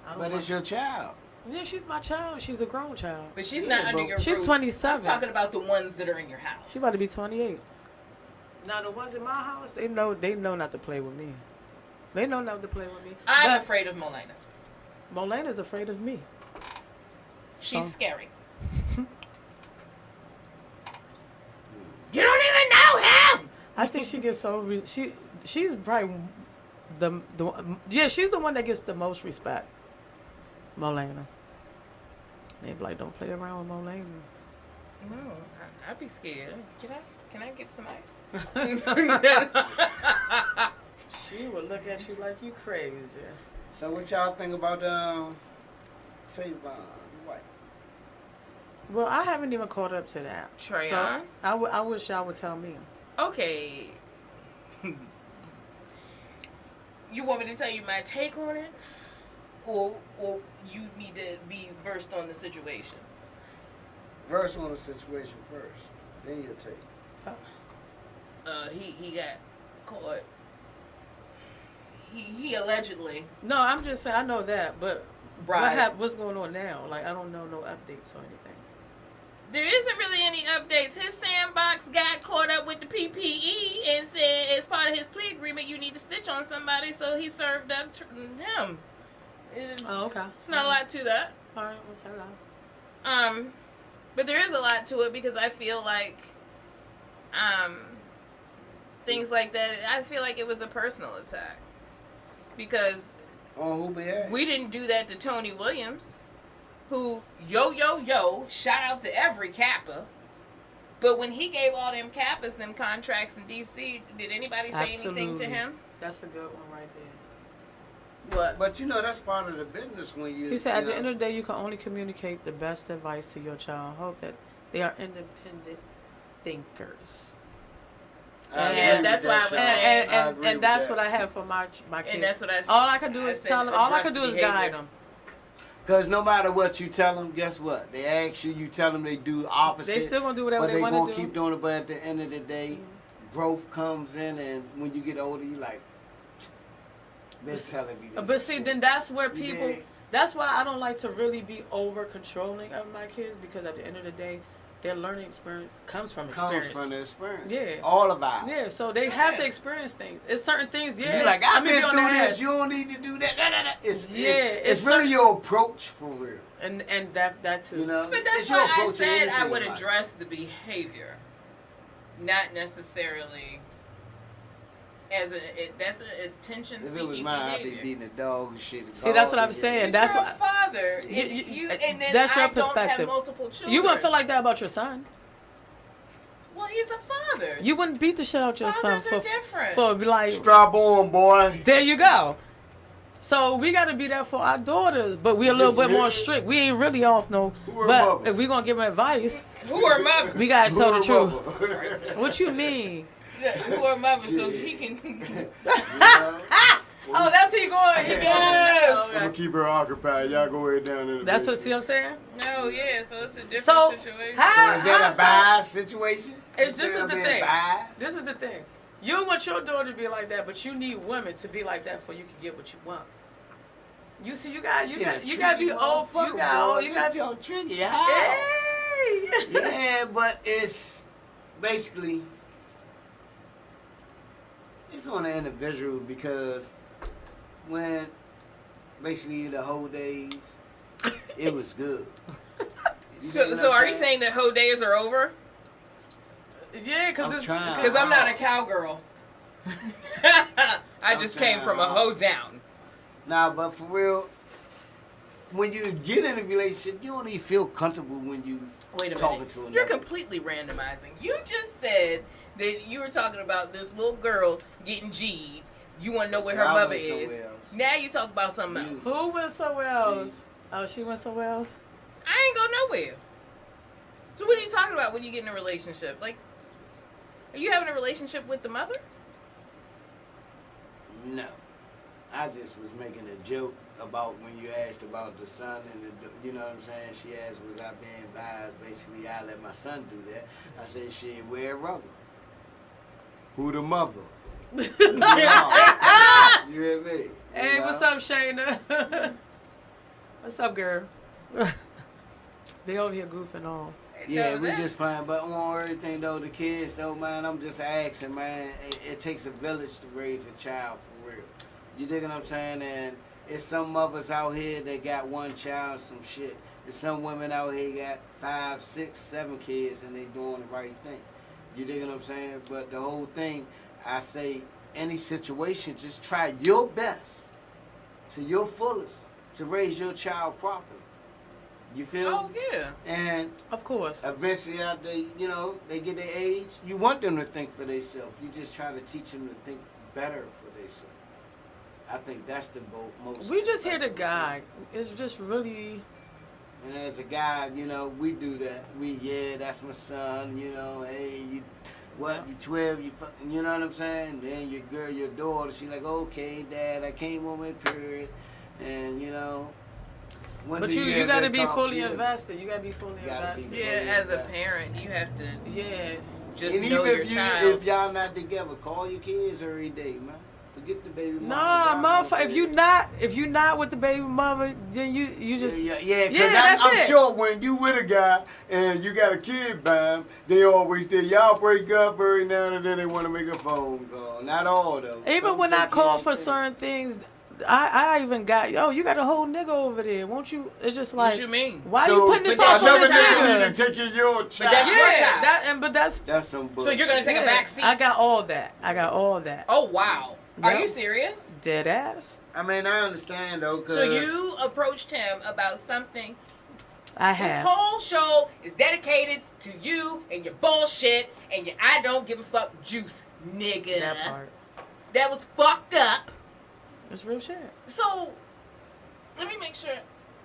I don't But like, it's your child. yeah, she's my child. She's a grown child. But she's Yeah, not under but your She's roof. 27. I'm talking about the ones that are in your house. She's about to be 28. Now the ones in my house, they know not to play with me. They know not to play with me. I'm But afraid of Molena. Molena's afraid of me. She's Oh. scary. You don't even know him! I think she gets so she's probably she's the one that gets the most respect. Molena. They be like, don't play around with Molena. No, I'd be scared. Can I get some ice? She would look at you like you crazy. So what y'all think about Tavon White? Well, I haven't even caught up to that. Trayon? So I wish y'all would tell me. Okay. You want me to tell you my take on it? Or you need to be versed on the situation? Verse on the situation first, then you'll take. He got caught. He allegedly No, I'm just saying I know that, but bribed. what's going on now? Like I don't know no updates or anything. There isn't really any updates. His sandbox got caught up with the PPE and said as part of his plea agreement you need to snitch on somebody, so he served up him. Oh, okay. It's not a lot to that. All right, what's that? But there is a lot to it because I feel like things like that, I feel like it was a personal attack. Because On who behalf? we didn't do that to Tony Williams, who, yo, shout out to every Kappa. But when he gave all them Kappas them contracts in D.C., did anybody say anything to Absolutely. him? That's a good one right there. What? But you know that's part of the business when you. He said, at you the know, end of the day, you can only communicate the best advice to your child. Hope that they are independent thinkers. I agree Yeah, with that's that, why I was Sean. saying- I agree And with that's that. what I have for my kids. And that's what I said. All I can do I is said tell them. All I address can do is behavior. guide them. Cause no matter what you tell them, guess what? They ask you, you tell them they do the opposite. They still gonna do whatever but they they want gonna to do. keep doing it. But at the end of the day, growth comes in, and when you get older, you like, been telling me this. But see, shit. then that's where You people. dig? That's why I don't like to really be over controlling of my kids, because at the end of the day, their learning experience comes from experience. comes from the experience. Yeah. All about. Yeah, so they have to Yeah. experience things. It's certain things. Yeah, You like, I I've may been be on through their this. ass. You don't need to do that. It's it's really certain- your approach for real. and that too. You know. But that's It's your why I approach to said I anything would in life. address the behavior, not necessarily as that's an attention If seeking it was mine, I'd be behavior. beating the dog and shit. See, that's what I'm saying. But That's you're what- a father. You- And then that's your I don't perspective. have multiple children. You wouldn't feel like that about your son. different. You wouldn't beat the shit out your son Fathers are different. for be like. Strap on, boy. There you go. So we got to be there for our daughters, but we a little bit more strict. We ain't really off no. But if we gonna give them advice, Who are mothers? we gotta tell the truth. truth. What you mean? Who are mothers so she can. Oh, that's who you going. He Yes. going. I'm gonna keep her occupied. Y'all go ahead down in the That's what. basement. See what I'm saying? No, yeah, so it's a different So, situation. So is that a so- bias situation? It's this Instead is of the being thing. biased? This is the thing. You want your daughter to be like that, but you need women to be like that for you can get what you want. You see, you got Shit, a you got to be tricky old. You motherfucker, got boy. you This got. joke tricky. How? Hey. Yeah, but it's basically it's on the individual because when basically the whole days it was good. You So, dig what so I'm are you saying that hoe days are over? Yeah, I'm because trying. Because I'm not a cowgirl. I just came from a hoe down. Nah, but for real, when you get in a relationship, you don't even feel comfortable when you Wait a talking minute. to another. You're completely randomizing. You just said that you were talking about this little girl getting G'd. You want to know where her I mother went is. somewhere else. Now you talk about something You- else. Who went somewhere else? Oh, she went somewhere else. I ain't go nowhere. So what are you talking about when you get in a relationship? Like, are you having a relationship with the mother? No. I just was making a joke about when you asked about the son and the, you know what I'm saying? She asked, was I being biased? Basically, I let my son do that. I said, shit, wear rubber. Who the mother? You hear me? Hey, You what's know? up, Shayna? What's up, girl? They over here goofing on. Yeah, No, we that's- just playing, but on everything though, the kids though, man, I'm just asking, man. It takes a village to raise a child for real. You dig what I'm saying? And it's some mothers out here that got one child, some shit. There's some women out here got 5, 6, 7 kids, and they doing the right thing. You dig what I'm saying? But the whole thing, I say, any situation, just try your best to your fullest to raise your child properly. You feel? Oh, me? yeah. And Of course. eventually, after they get their age, you want them to think for themselves. You just try to teach them to think better for themselves. I think that's the most. We just hear the insightful guy. It's just really. thing. And as a guy, we do that. That's my son. Hey, you 12? You fucking, you know what I'm saying? Then your girl, your daughter, she like, okay, dad, I came on my period, and When But do you have got to that be fully yeah. invested. You got to be fully You gotta be invested. Yeah, as a parent, you have to Yeah. just And know even your if child. if y'all not together, call your kids every day, man. Forget the baby mama. Nah, Y'all motherfucker. know If you not with the baby mother, then you just. yeah, Yeah, because that's I'm it. sure when you with a guy and you got a kid by him, they always did. Y'all break up every now and then they want to make a phone call. Not all though. Even Some when I take call care for of things. certain things, I even got, you got a whole nigga over there. Won't you? It's just like. What you mean? Why So, you putting this but off on another this nigga nigga? need to take care of your child. that's your Yeah, child. but that's. That's some So bullshit. you're gonna take a yeah, back seat? I got all that. I got all that. Oh wow. Are Yep. you serious? Dead ass. I mean, I understand though. Cause So you approached him about something. I This have. whole show is dedicated to you and your bullshit and your I don't give a fuck juice, nigga. That part. That was fucked up. It's real shit. So, let me make sure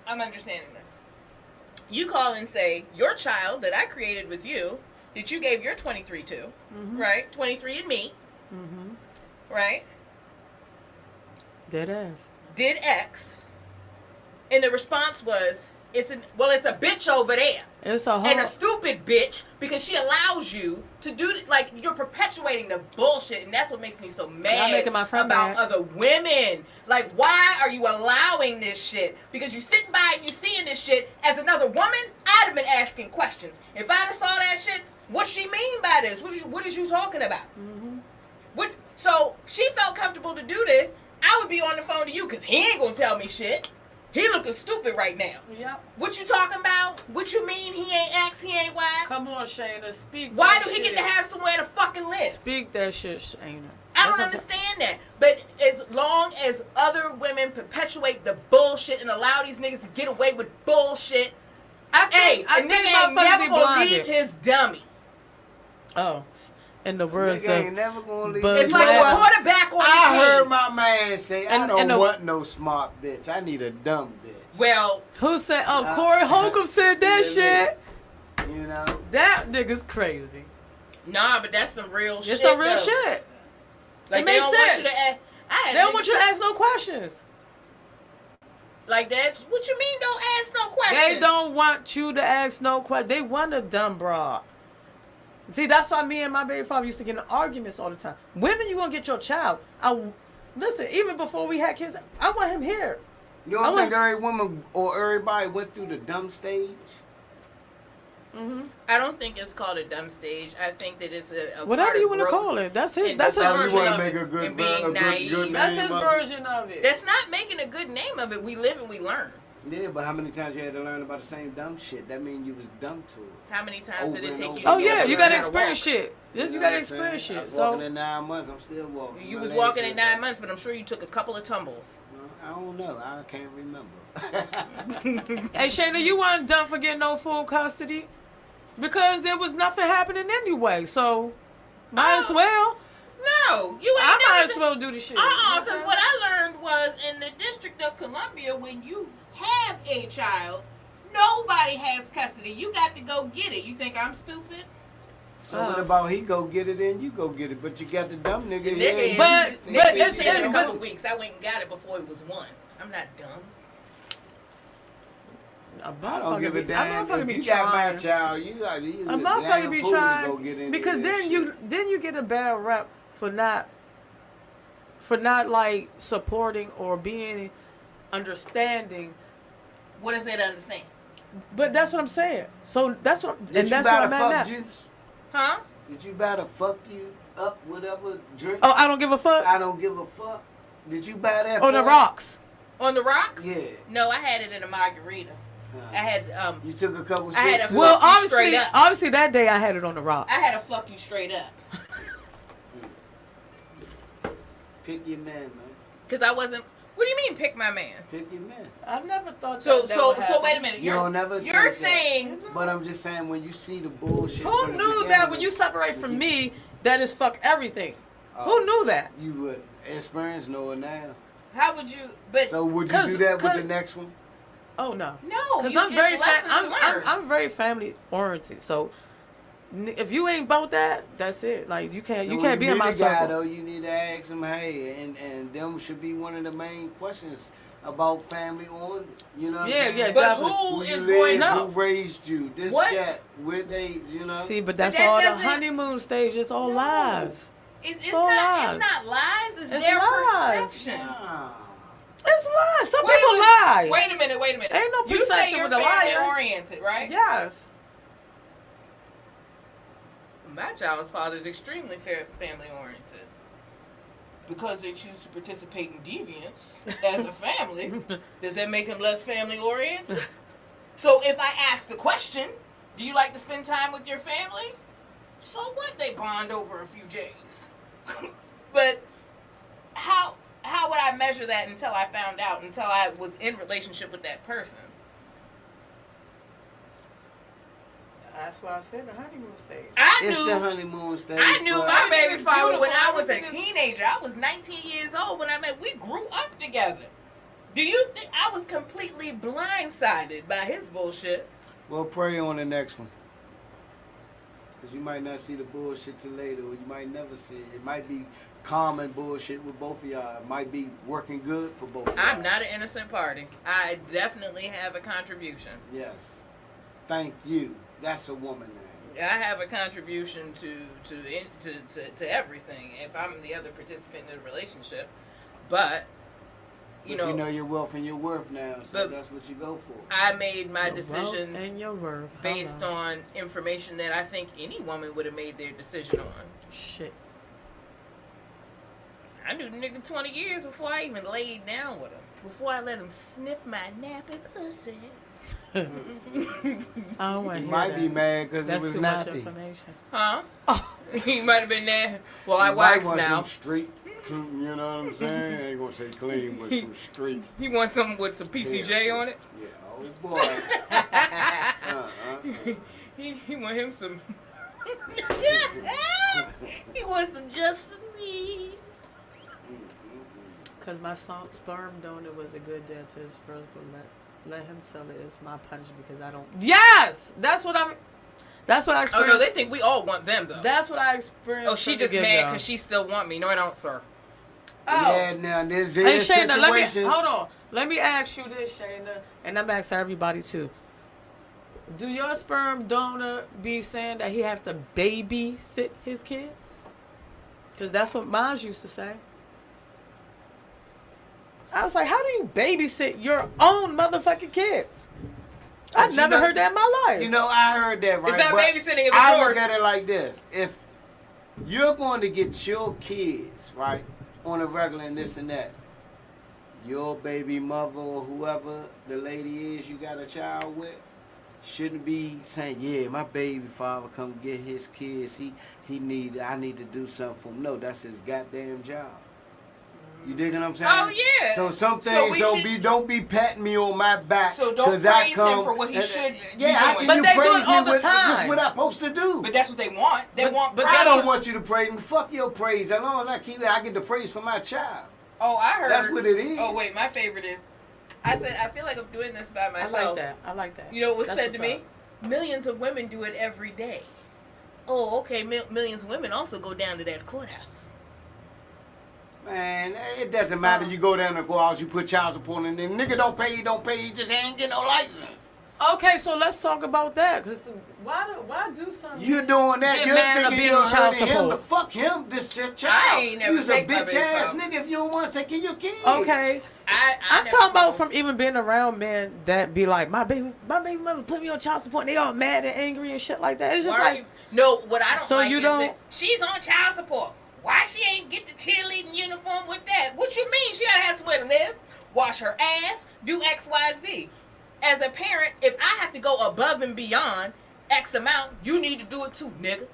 I'm understanding this. You call and say, your child that I created with you, that you gave your 23 to, Mm-hmm. right? 23 and me, Mm-hmm. right? Dead ass. Did X. And the response was, it's a bitch over there. It's a whole. And a stupid bitch because she allows you to do like you're perpetuating the bullshit, and that's what makes me so mad making my friend about mad. other women. Like, why are you allowing this shit? Because you're sitting by and you're seeing this shit. As another woman, I'd have been asking questions. If I'd have saw that shit, what she mean by this? What is you talking about? Mm-hmm. So she felt comfortable to do this. I would be on the phone to you because he ain't gonna tell me shit. He looking stupid right now. Yep. What you talking about? What you mean he ain't X, he ain't Y? Come on, Shayna. Speak. Why that do he shit. get to have somewhere to fucking live? Speak that shit, Shayna. I don't That's what understand that. But as long as other women perpetuate the bullshit and allow these niggas to get away with bullshit, I hey, I a nigga ain't never gonna leave his dummy. Oh, in the words Nigga ain't of never gonna leave. Buzz It's like Lightyear. a quarterback on the I team. heard my man say, I And- don't and the- want no smart bitch. I need a dumb bitch. Well, who said? Oh, Corey Holcomb said that shit. You know? That nigga's crazy. nah, but that's some real shit. It's some real though. shit. Like It they makes don't want you sense. to ask. I had They don't niggas want you to say- ask no questions. Like that's what you mean? Don't ask no questions. They don't want you to ask no questions. They want a dumb broad. See, that's why me and my baby father used to get in arguments all the time. When are you gonna get your child? Listen, even before we had kids, I want him here. You I don't think want- every woman or everybody went through the dumb stage? I don't think it's called a dumb stage. I think that it's a Whatever part you of want to growth call it. That's his. and That's his development. You version want of to it. make a good, and being naive. That's name his of it. version of it. That's not making a good name of it. We live and we learn. Yeah, but how many times you had to learn about the same dumb shit? That means you was dumb to it. How many times Over did it and take over. you to Oh get yeah, up you and gotta learn how to experience walk? shit. You You know gotta what I'm saying? experience I shit. was So walking in 9 months. I'm still walking. You My was legs walking in hurt. 9 months, but I'm sure you took a couple of tumbles. I don't know. I can't remember. hey Shayna, you weren't done for getting no full custody because there was nothing happening anyway. So might as well. No, you ain't I might never as well do the shit. Because what I learned was in the District of Columbia, when you have a child, nobody has custody. You got to go get it. You think I'm stupid? So what about he go get it and you go get it, but you got the dumb nigga The here. nigga and But- you but think it's- he in it's a dumb. couple weeks. I went and got it before he was 1. I'm not dumb. I don't give a damn. motherfucker If be you got my trying. child, you A damn motherfucker be fool to go trying get into because this then you get a bad rep for not like supporting or being understanding. What is it to understand? But that's what I'm saying. So that's what Did and you that's buy what the I'm fuck at now. juice? Huh? Did you buy the fuck you up whatever drink? Oh, I don't give a fuck. I don't give a fuck. Did you buy that? On the for her? rocks. On the rocks? Yeah. No, I had it in a margarita. I had You took a couple. I had sips a- of- Well, Fuck you straight obviously up. that day I had it on the rocks. I had to fuck you straight up. Pick your man, man. Because I wasn't. What do you mean, pick my man? Pick your man. I never thought So that so would so wait a happen. minute. You don't never You're think that. saying But I'm just saying, when you see the bullshit. Who from the knew that beginning, when you separate from you- me, that is fuck everything? Oh, Who knew that? You would experience know it now. how would you? But So would you 'cause- do that with 'cause- the next one? Oh no. no, Because you, I'm very it's lessons learned. I'm very family oriented. So if you ain't about that, that's it. Like you can't So when be in my meet a guy, circle. though, you need to ask him, hey, and them should be one of the main questions about family on. You know what Yeah, I'm saying? yeah, But definitely. who you is live, going to- Who raised you? This, What? that, where they, you know? See, but that's that all the doesn't- honeymoon stage. It's all No. lies. It's all not. lies. It's not lies. It's It's their lies. perception. Nah. It's lies. Some Wait a people minute. lie. Wait a minute. Wait a minute. Ain't no You say perception you're with a family liar. oriented, right? Yes. My child's father is extremely family oriented. Because they choose to participate in deviance as a family, does that make him less family oriented? So if I ask the question, do you like to spend time with your family? So what? They bond over a few J's. But how would I measure that until I found out, until I was in relationship with that person? That's why I said the honeymoon stage. It's the I honeymoon stage. knew but- my baby Everything is father when I beautiful. was a Everything is- teenager. I was 19 years old when I met. We grew up together. Do you think I was completely blindsided by his bullshit? Well, pray on the next one. Because you might not see the bullshit till later, or you might never see it. It might be common bullshit with both of y'all. It might be working good for both of y'all. I'm not an innocent party. I definitely have a contribution. Yes. Thank you. That's a woman name. I have a contribution to everything if I'm the other participant in the relationship. But you But know, you know your wealth and your worth now, so but- that's what you go for. I made my Your wealth decisions and your worth. based Hello. on information that I think any woman would have made their decision on. Shit. I knew the nigga 20 years before I even laid down with him. Before I let him sniff my nappy pussy. I don't want to You hear might that. be mad because it That's was too much nappy. information. Huh? Oh. He might have been there. Well, I You might wax want now. some street, you know what I'm saying? I ain't gonna say clean, but some street. He wants something with some PCJ on it. Yeah, oh boy. He want him some. some just for me. Because my sperm donor was a good dad to his first, but let him tell it it's my punishment because I don't. Yes! That's what I experienced. Oh, no, they think we all want them, though. That's what I experienced. Oh, she just mad because she still want me. No, I don't, sir. Oh. Yeah, now there's Hey, Shayna, situations. hold on. Let me ask you this, Shayna, and I'm asking everybody too. Do your sperm donor be saying that he have to babysit his kids? Because that's what mine used to say. I was like, how do you babysit your own motherfucking kids? I've never heard that in my life. You know, I heard that, right? Is that but babysitting if it's I yours? look at it like this. If you're going to get your kids, right, on a regular and this and that, your baby mother or whoever the lady is you got a child with shouldn't be saying, yeah, my baby father come get his kids. I need to do something for him. No, that's his goddamn job. You dig what I'm saying? Oh, yeah. So some things don't be patting me on my back. So don't praise him for what he should be Yeah, how doing. can But you they do praise it all me the with this time. what I'm supposed to do? But that's what they want. They want but praise. I don't want you to praise me. Fuck your praise. As long as I keep it, I get the praise for my child. Oh, I heard. That's what it is. Oh, wait, my favorite is, I said, I feel like I'm doing this by I myself. like that. You know what was That's said to what's me? Millions of women do it every day. Oh, okay, millions of women also go down to that courthouse. Man, it doesn't matter. You go down to the courthouse, you put child support in there. Nigga don't pay, he just ain't get no license. Okay, so let's talk about that. Cause why do something? You're doing that. Get You're mad at thinking being you're on child hurting him. support. To fuck him, this your child. I ain't never You's a take my bitch baby ass father. nigga if you don't want to take care of your kids. Okay. I'm never talking about know. from even being around men that be like, my baby mother put me on child support and they all mad and angry and shit like that. It's just Why like, you- no, what I don't So like you is don't- that she's on child support. Why she ain't get the cheerleading uniform with that? What you mean? She gotta have somewhere to live, wash her ass, do X, Y, Z. As a parent, if I have to go above and beyond X amount, you need to do it too, nigga.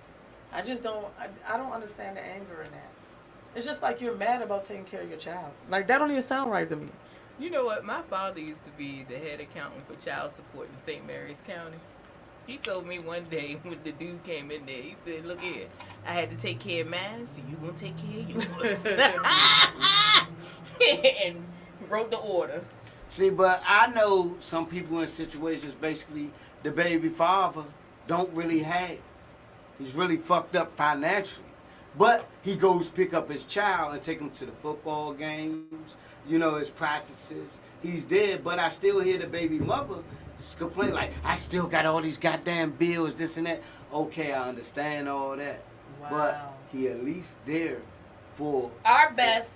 I just don't, I don't understand the anger in that. It's just like you're mad about taking care of your child. Like, that don't even sound right to me. You know what? My father used to be the head accountant for child support in St. Mary's County. He told me one day when the dude came in there, he said, look here, I had to take care of mine, so you gonna take care of yours. And wrote the order. See, but I know some people in situations, basically, the baby father don't really have. He's really fucked up financially. But he goes pick up his child and take him to the football games, his practices. He's there, but I still hear the baby mother complain like, I still got all these goddamn bills, this and that. Okay, I understand all that. Wow. But he at least there for Our best.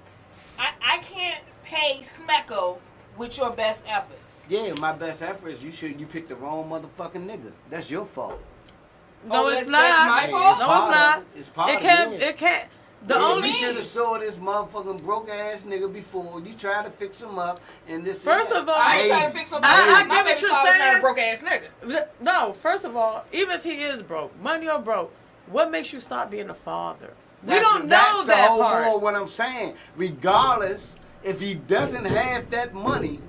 I can't pay Smecco with your best efforts. Yeah, my best effort is you picked the wrong motherfucking nigga. That's your fault. No, Oh, it's that's not. my Hey, fault? No, part it's of not. It's part It of can't, it. it can't. The Yeah, only, you should have saw this motherfucking broke ass nigga before. You tried to fix him up and this. First and that. of all, I ain't Hey, trying to fix my I baby. My get what baby you're father's not saying. a broke ass nigga. no, first of all, even if he is broke, money or broke, what makes you stop being a father? We don't know that's that the whole part. war. What I'm saying, regardless, if he doesn't have that money,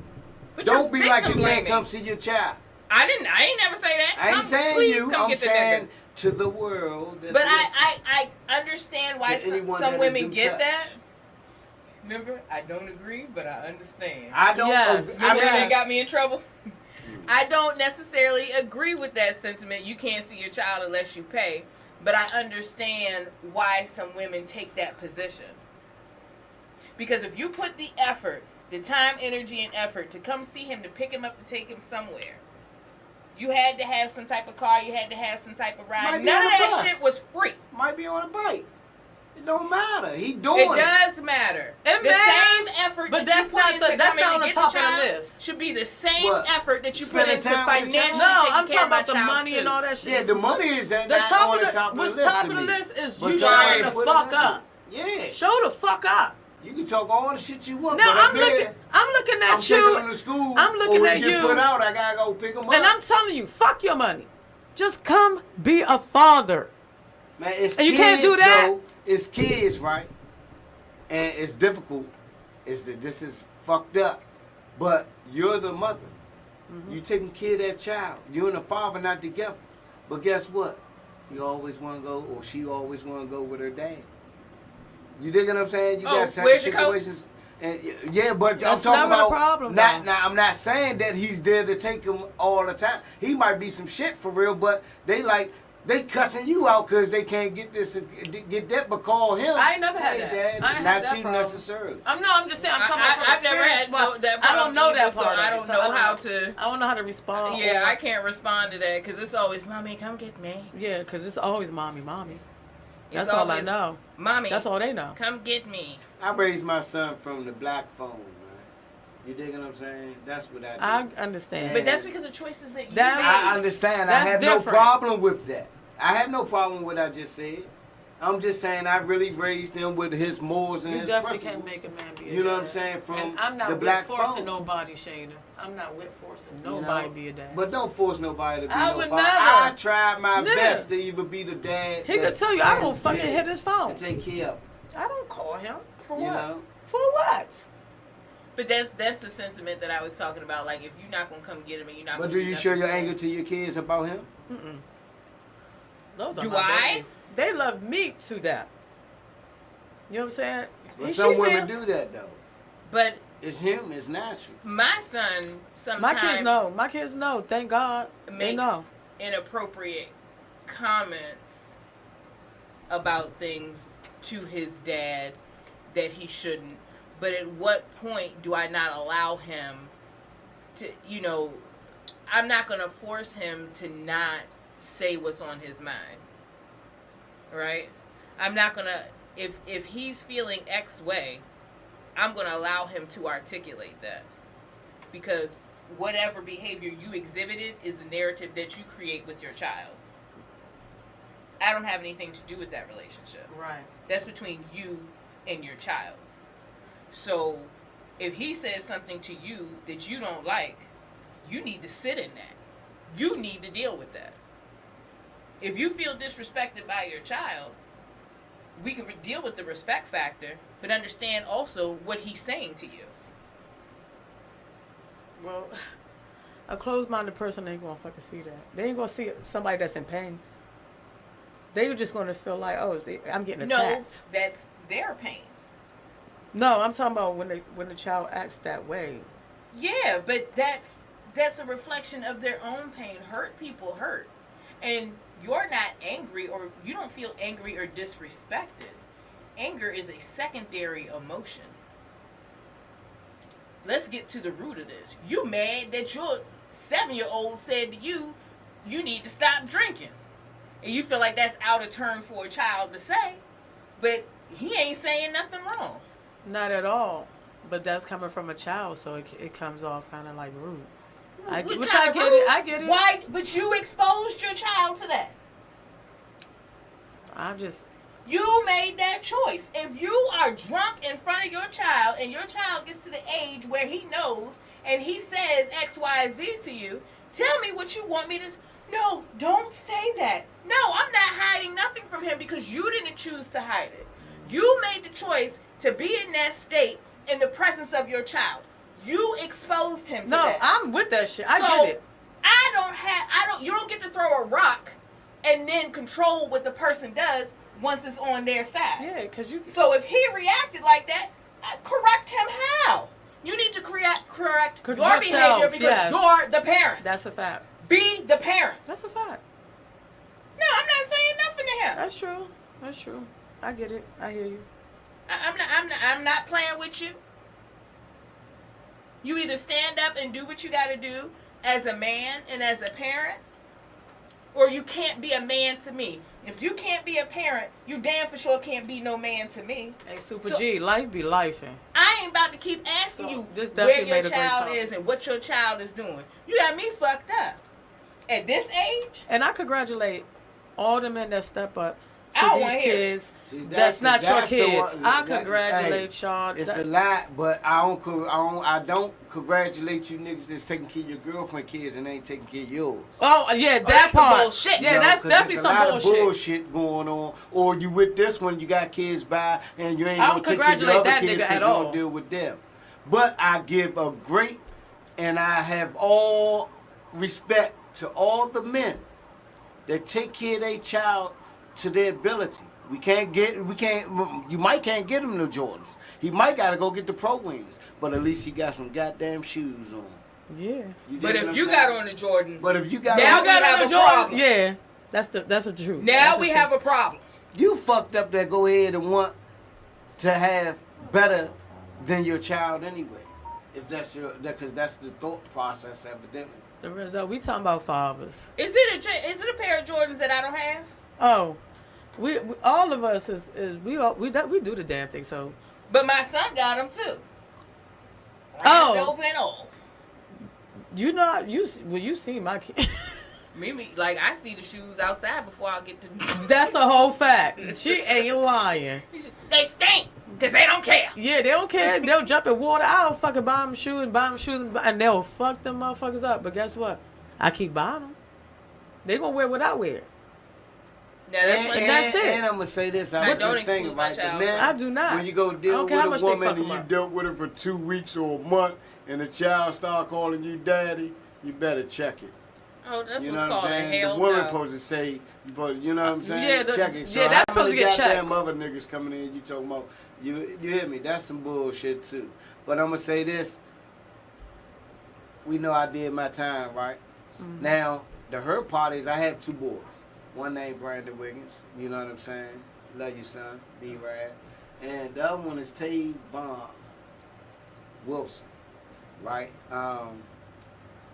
But don't you're be like you victim can't blaming. come see your child. I ain't never say that. I ain't saying please you. Come I'm get the saying nigga. to the world. that's But listening. I understand why To anyone some that women do get touch. that. Remember, I don't agree, but I understand. I don't. Yes. I Remember mean, that got me in trouble? I don't necessarily agree with that sentiment. You can't see your child unless you pay. But I understand why some women take that position. Because if you put the effort, the time, energy, and effort to come see him, to pick him up, to take him somewhere, you had to have some type of car, you had to have some type of Might ride. be None on of a that bus. shit was free. might be on a bike. It don't matter. He doing It does matter. It the matters, same effort but that that's you put not into the- that's coming not to on the get top of the child list. should be the same What? effort that you put Spending into time with the financially child? No, I'm taking care talking of my about the child, money too. and all that shit. Yeah, the money is at The not top on of the the top of the what's list. top to of the me. list is But you somebody showing the put it fuck in. up. Yeah. Show the fuck up. You can talk all the shit you want. Now but up I'm there, looking I'm at taking you, them to school. I'm looking or when at he get you. put out, I gotta go pick him up. and I'm telling you, fuck your money. Just come be a father. Man, it's And you kids, can't do that? Though. It's kids, right? And it's difficult. This is fucked up. But you're the mother. Mm-hmm. You taking care of that child. You and the father not together. But guess what? He always want to go, or she always want to go with her dad. You dig what I'm saying? You got where's your coat? situations. And yeah, but That's I'm talking never the about problem, not. though. Now I'm not saying that he's there to take him all the time. He might be some shit for real, but they cussing you out because they can't get this, get that, but call him. I ain't never had Hey, that. Dad, I ain't not had that you problem. necessarily. I'm just saying. I'm talking about from I've never had experience, that I problem. don't know either, that so part. I of it, don't so know how to. I don't know how to respond. Yeah, or- I can't respond to that because it's always, mommy, come get me. Yeah, because it's always mommy. That's It's all I always, know. Mommy, That's all they know. come get me. I raised my son from the black phone, man. You dig what I'm saying? That's what I did. I understand. But that's because of choices that you That- made. I understand. I That's have different. no problem with that. I have no problem with what I just said. I'm just saying I really raised him with his morals and You his definitely principles. can't make a man be a You know what dad. I'm saying? From And I'm not the with black forcing phone. nobody, Shada. I'm not with forcing You nobody know? be a dad. But don't force nobody to be I no would father. never. I tried my Never. best to even be the dad. He could tell you, I will fucking hit his phone. and take care of him. I don't call him. For You what? know? For what? But that's the sentiment that I was talking about. Like, if you're not going to come get him and you're not But going do to you show your anger to your kids about him? Mm-mm. Those are Do my I? babies. They love me to that. You know what I'm saying? But She some women said- do that though. But It's him. It's natural. my son sometimes My kids know. My kids know. Thank God. They makes know. inappropriate comments about things to his dad that he shouldn't. But at what point do I not allow him to, I'm not going to force him to not say what's on his mind. Right? I'm not going to, if he's feeling X way, I'm going to allow him to articulate that. Because whatever behavior you exhibited is the narrative that you create with your child. I don't have anything to do with that relationship. Right. That's between you and your child. So if he says something to you that you don't like, you need to sit in that. You need to deal with that. If you feel disrespected by your child, we can deal with the respect factor, but understand also what he's saying to you. Well, a closed-minded person ain't gonna fucking see that. They ain't gonna see somebody that's in pain. They were just gonna feel like, oh, I'm getting No, attacked. that's their pain. No, I'm talking about when the child acts that way. Yeah, but that's a reflection of their own pain. Hurt people hurt. And you're not angry, or you don't feel angry or disrespected. Anger is a secondary emotion. Let's get to the root of this. You mad that your 7-year-old said to you, you need to stop drinking. And you feel like that's out of turn for a child to say, but he ain't saying nothing wrong. Not at all. But that's coming from a child, so it comes off kind of like rude. I get it. I get it. Why? But you exposed your child to that. You made that choice. If you are drunk in front of your child and your child gets to the age where he knows and he says X, Y, Z to you, tell me what you want me to... No, don't say that. No, I'm not hiding nothing from him because you didn't choose to hide it. You made the choice to be in that state in the presence of your child. You exposed him to that. No, I'm with that shit. I get it. You don't get to throw a rock and then control what the person does once it's on their side. Yeah, because you... So if he reacted like that, correct him how? You need to correct your behavior because you're the parent. That's a fact. Be the parent. That's a fact. No, I'm not saying nothing to him. That's true. That's true. I get it. I hear you. I'm not playing with you. You either stand up and do what you got to do as a man and as a parent, or you can't be a man to me. If you can't be a parent, you damn for sure can't be no man to me. Hey, Super G, life be lifing. I ain't about to keep asking you this where your made a great child talk. is and what your child is doing. You got me fucked up. At this age? And I congratulate all the men that step up I to don't these wanna hear it. kids. See, That's not your the kids. one- I that- congratulate hey, y'all. It's a lot, but I don't congratulate you niggas that's taking care of your girlfriend kids and ain't taking care of yours. Oh yeah, that that's some part. bullshit. Yeah, You know, that's 'cause definitely there's some a lot bullshit. of bullshit going on. Or you with this one, you got kids by, and you ain't I gonna don't take care of your congratulate other that kids nigga because at you all. don't deal with them. But I give a great, and I have all respect to all the men that take care of their child to their ability. You might can't get him the Jordans. He might gotta go get the Pro Wings, but at least he got some goddamn shoes on. Yeah. But if you got on the Jordans, but if you got now on, we have a problem. Yeah, that's the truth. Now we have a problem. You fucked up that go ahead and want to have better than your child anyway. If that's because that's the thought process evidently. The result. We talking about fathers. Is it a pair of Jordans that I don't have? Oh, we all of us we do the damn thing. So. But my son got them too. Oh. And all. You know, you see my kid. Mimi, like, I see the shoes outside before I get to. That's a whole fact. She ain't lying. They stink because they don't care. Yeah, they don't care. They'll jump in water. I'll fucking buy them shoes and they'll fuck them motherfuckers up. But guess what? I keep buying them. They gonna wear what I wear. Now, that's it. And I'm gonna say this. I I'm don't just thinking, exclude my right? child. The men, I do not. When you go deal care how with much a they fuck woman and 'em you up. dealt with her for 2 weeks or a month, and the child start calling you daddy, you better check it. Oh, that's You what's know what called I'm a saying? hell The woman no. supposed to say, but you know what I'm saying? Yeah, check it. So yeah, that's how supposed many to get checked. goddamn other niggas coming in? You talking about? You hear me? That's some bullshit too. But I'm gonna say this. We know I did my time, right? Mm-hmm. Now the hurt part is I have 2 boys. One named Brandon Wiggins. You know what I'm saying? Love you, son. Be rad. And the other one is Tavon Wilson, right?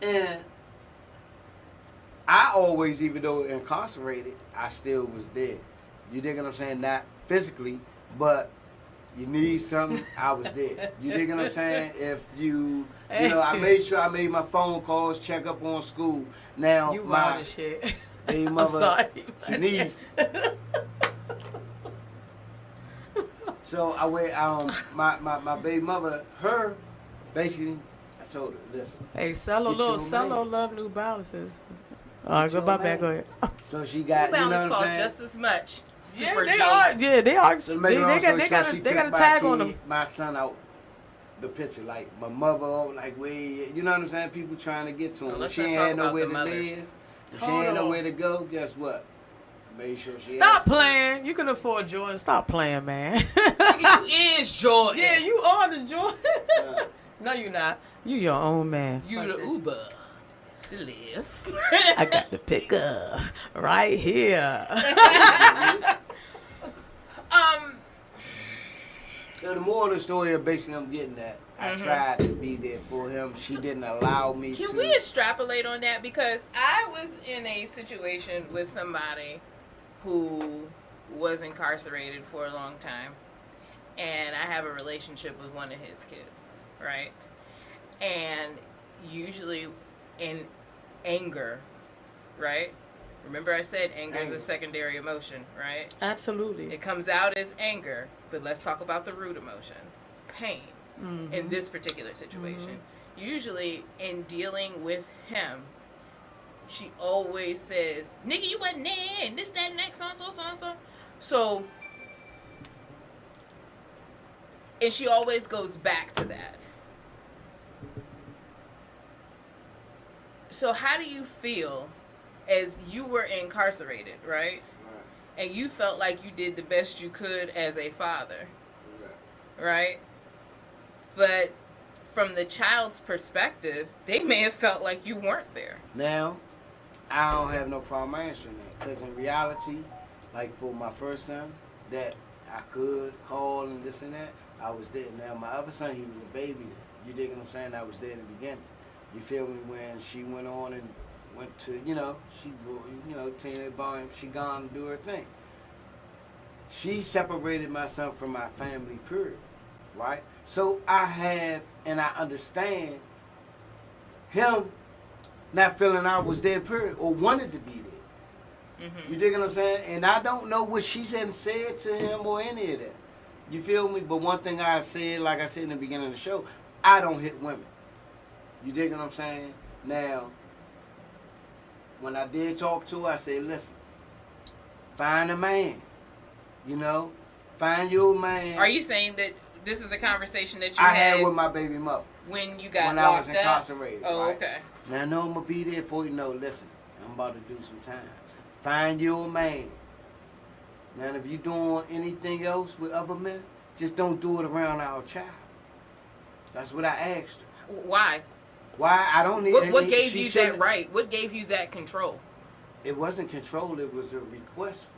And I always, even though incarcerated, I still was there. You dig what I'm saying? Not physically, but you need something, I was there. You dig what I'm saying? If you know, I made sure I made my phone calls, check up on school. Now, You wild my as shit. baby I'm mother, sorry. Denise. So I went, my baby mother, her, basically, I told her, listen. Hey, Cello Get your love New Balances. All right, Get go your back. man. Go ahead. So she got, New you know Balance what I'm costs saying? just as much. Yeah, Super they G. are. Yeah, they are. So to make it long story short, she they took got a my tag kid, on them. my son out the picture, like my mother, like you know what I'm saying? People trying to get to him. Well, let's She not ain't talk had about nowhere the to mothers. live. If she Hold ain't on. nowhere to go, guess what? Made sure she Stop asked me. playing. You can afford Jordan. Stop playing, man. You is Jordan. Yeah, you are the Jordan. Uh, No, you're not. You your own man. You Fuck the this. Uber. The live. I got the pickup right here. So the moral of the story, basically, I'm getting at. I tried to be there for him. She didn't allow me to. Can we extrapolate on that? Because I was in a situation with somebody who was incarcerated for a long time, and I have a relationship with one of his kids, right? And usually in anger, right? Remember I said anger is Anger. a secondary emotion, right? Absolutely. It comes out as anger, but let's talk about the root emotion. It's pain. Mhm. In this particular situation. Usually, in dealing with him, she always says, nigga, you wasn't there, and this, that, and that, so. So, and she always goes back to that. So, how do you feel as you were incarcerated, right? And you felt like you did the best you could as a father, right? But from the child's perspective, they may have felt like you weren't there. Now, I don't have no problem answering that. Because in reality, like for my first son, that I could call and this and that, I was there. Now, my other son, he was a baby. You dig what I'm saying? I was there in the beginning. You feel me? When she went on and went to, she, teenage boy, she gone to do her thing. She separated my son from my family, period. Right? So I have, and I understand him not feeling I was there, period, or wanted to be there. You dig what I'm saying? And I don't know what she said to him or any of that. You feel me? But one thing I said, like I said in the beginning of the show, I don't hit women. You dig what I'm saying? Now, when I did talk to her, I said, listen, find a man. Find your man. Are you saying that this is a conversation that you I had with my baby mother when you got when locked I was incarcerated. up? Oh, right? okay. Now I know I'm gonna be there for you. No, listen, I'm about to do some time. Find you a man Man, if you doing anything else with other men, just don't do it around our child. That's what I asked her. Why? Why? I don't need. What gave you that right? What gave you that control? It wasn't control. It was a request for it.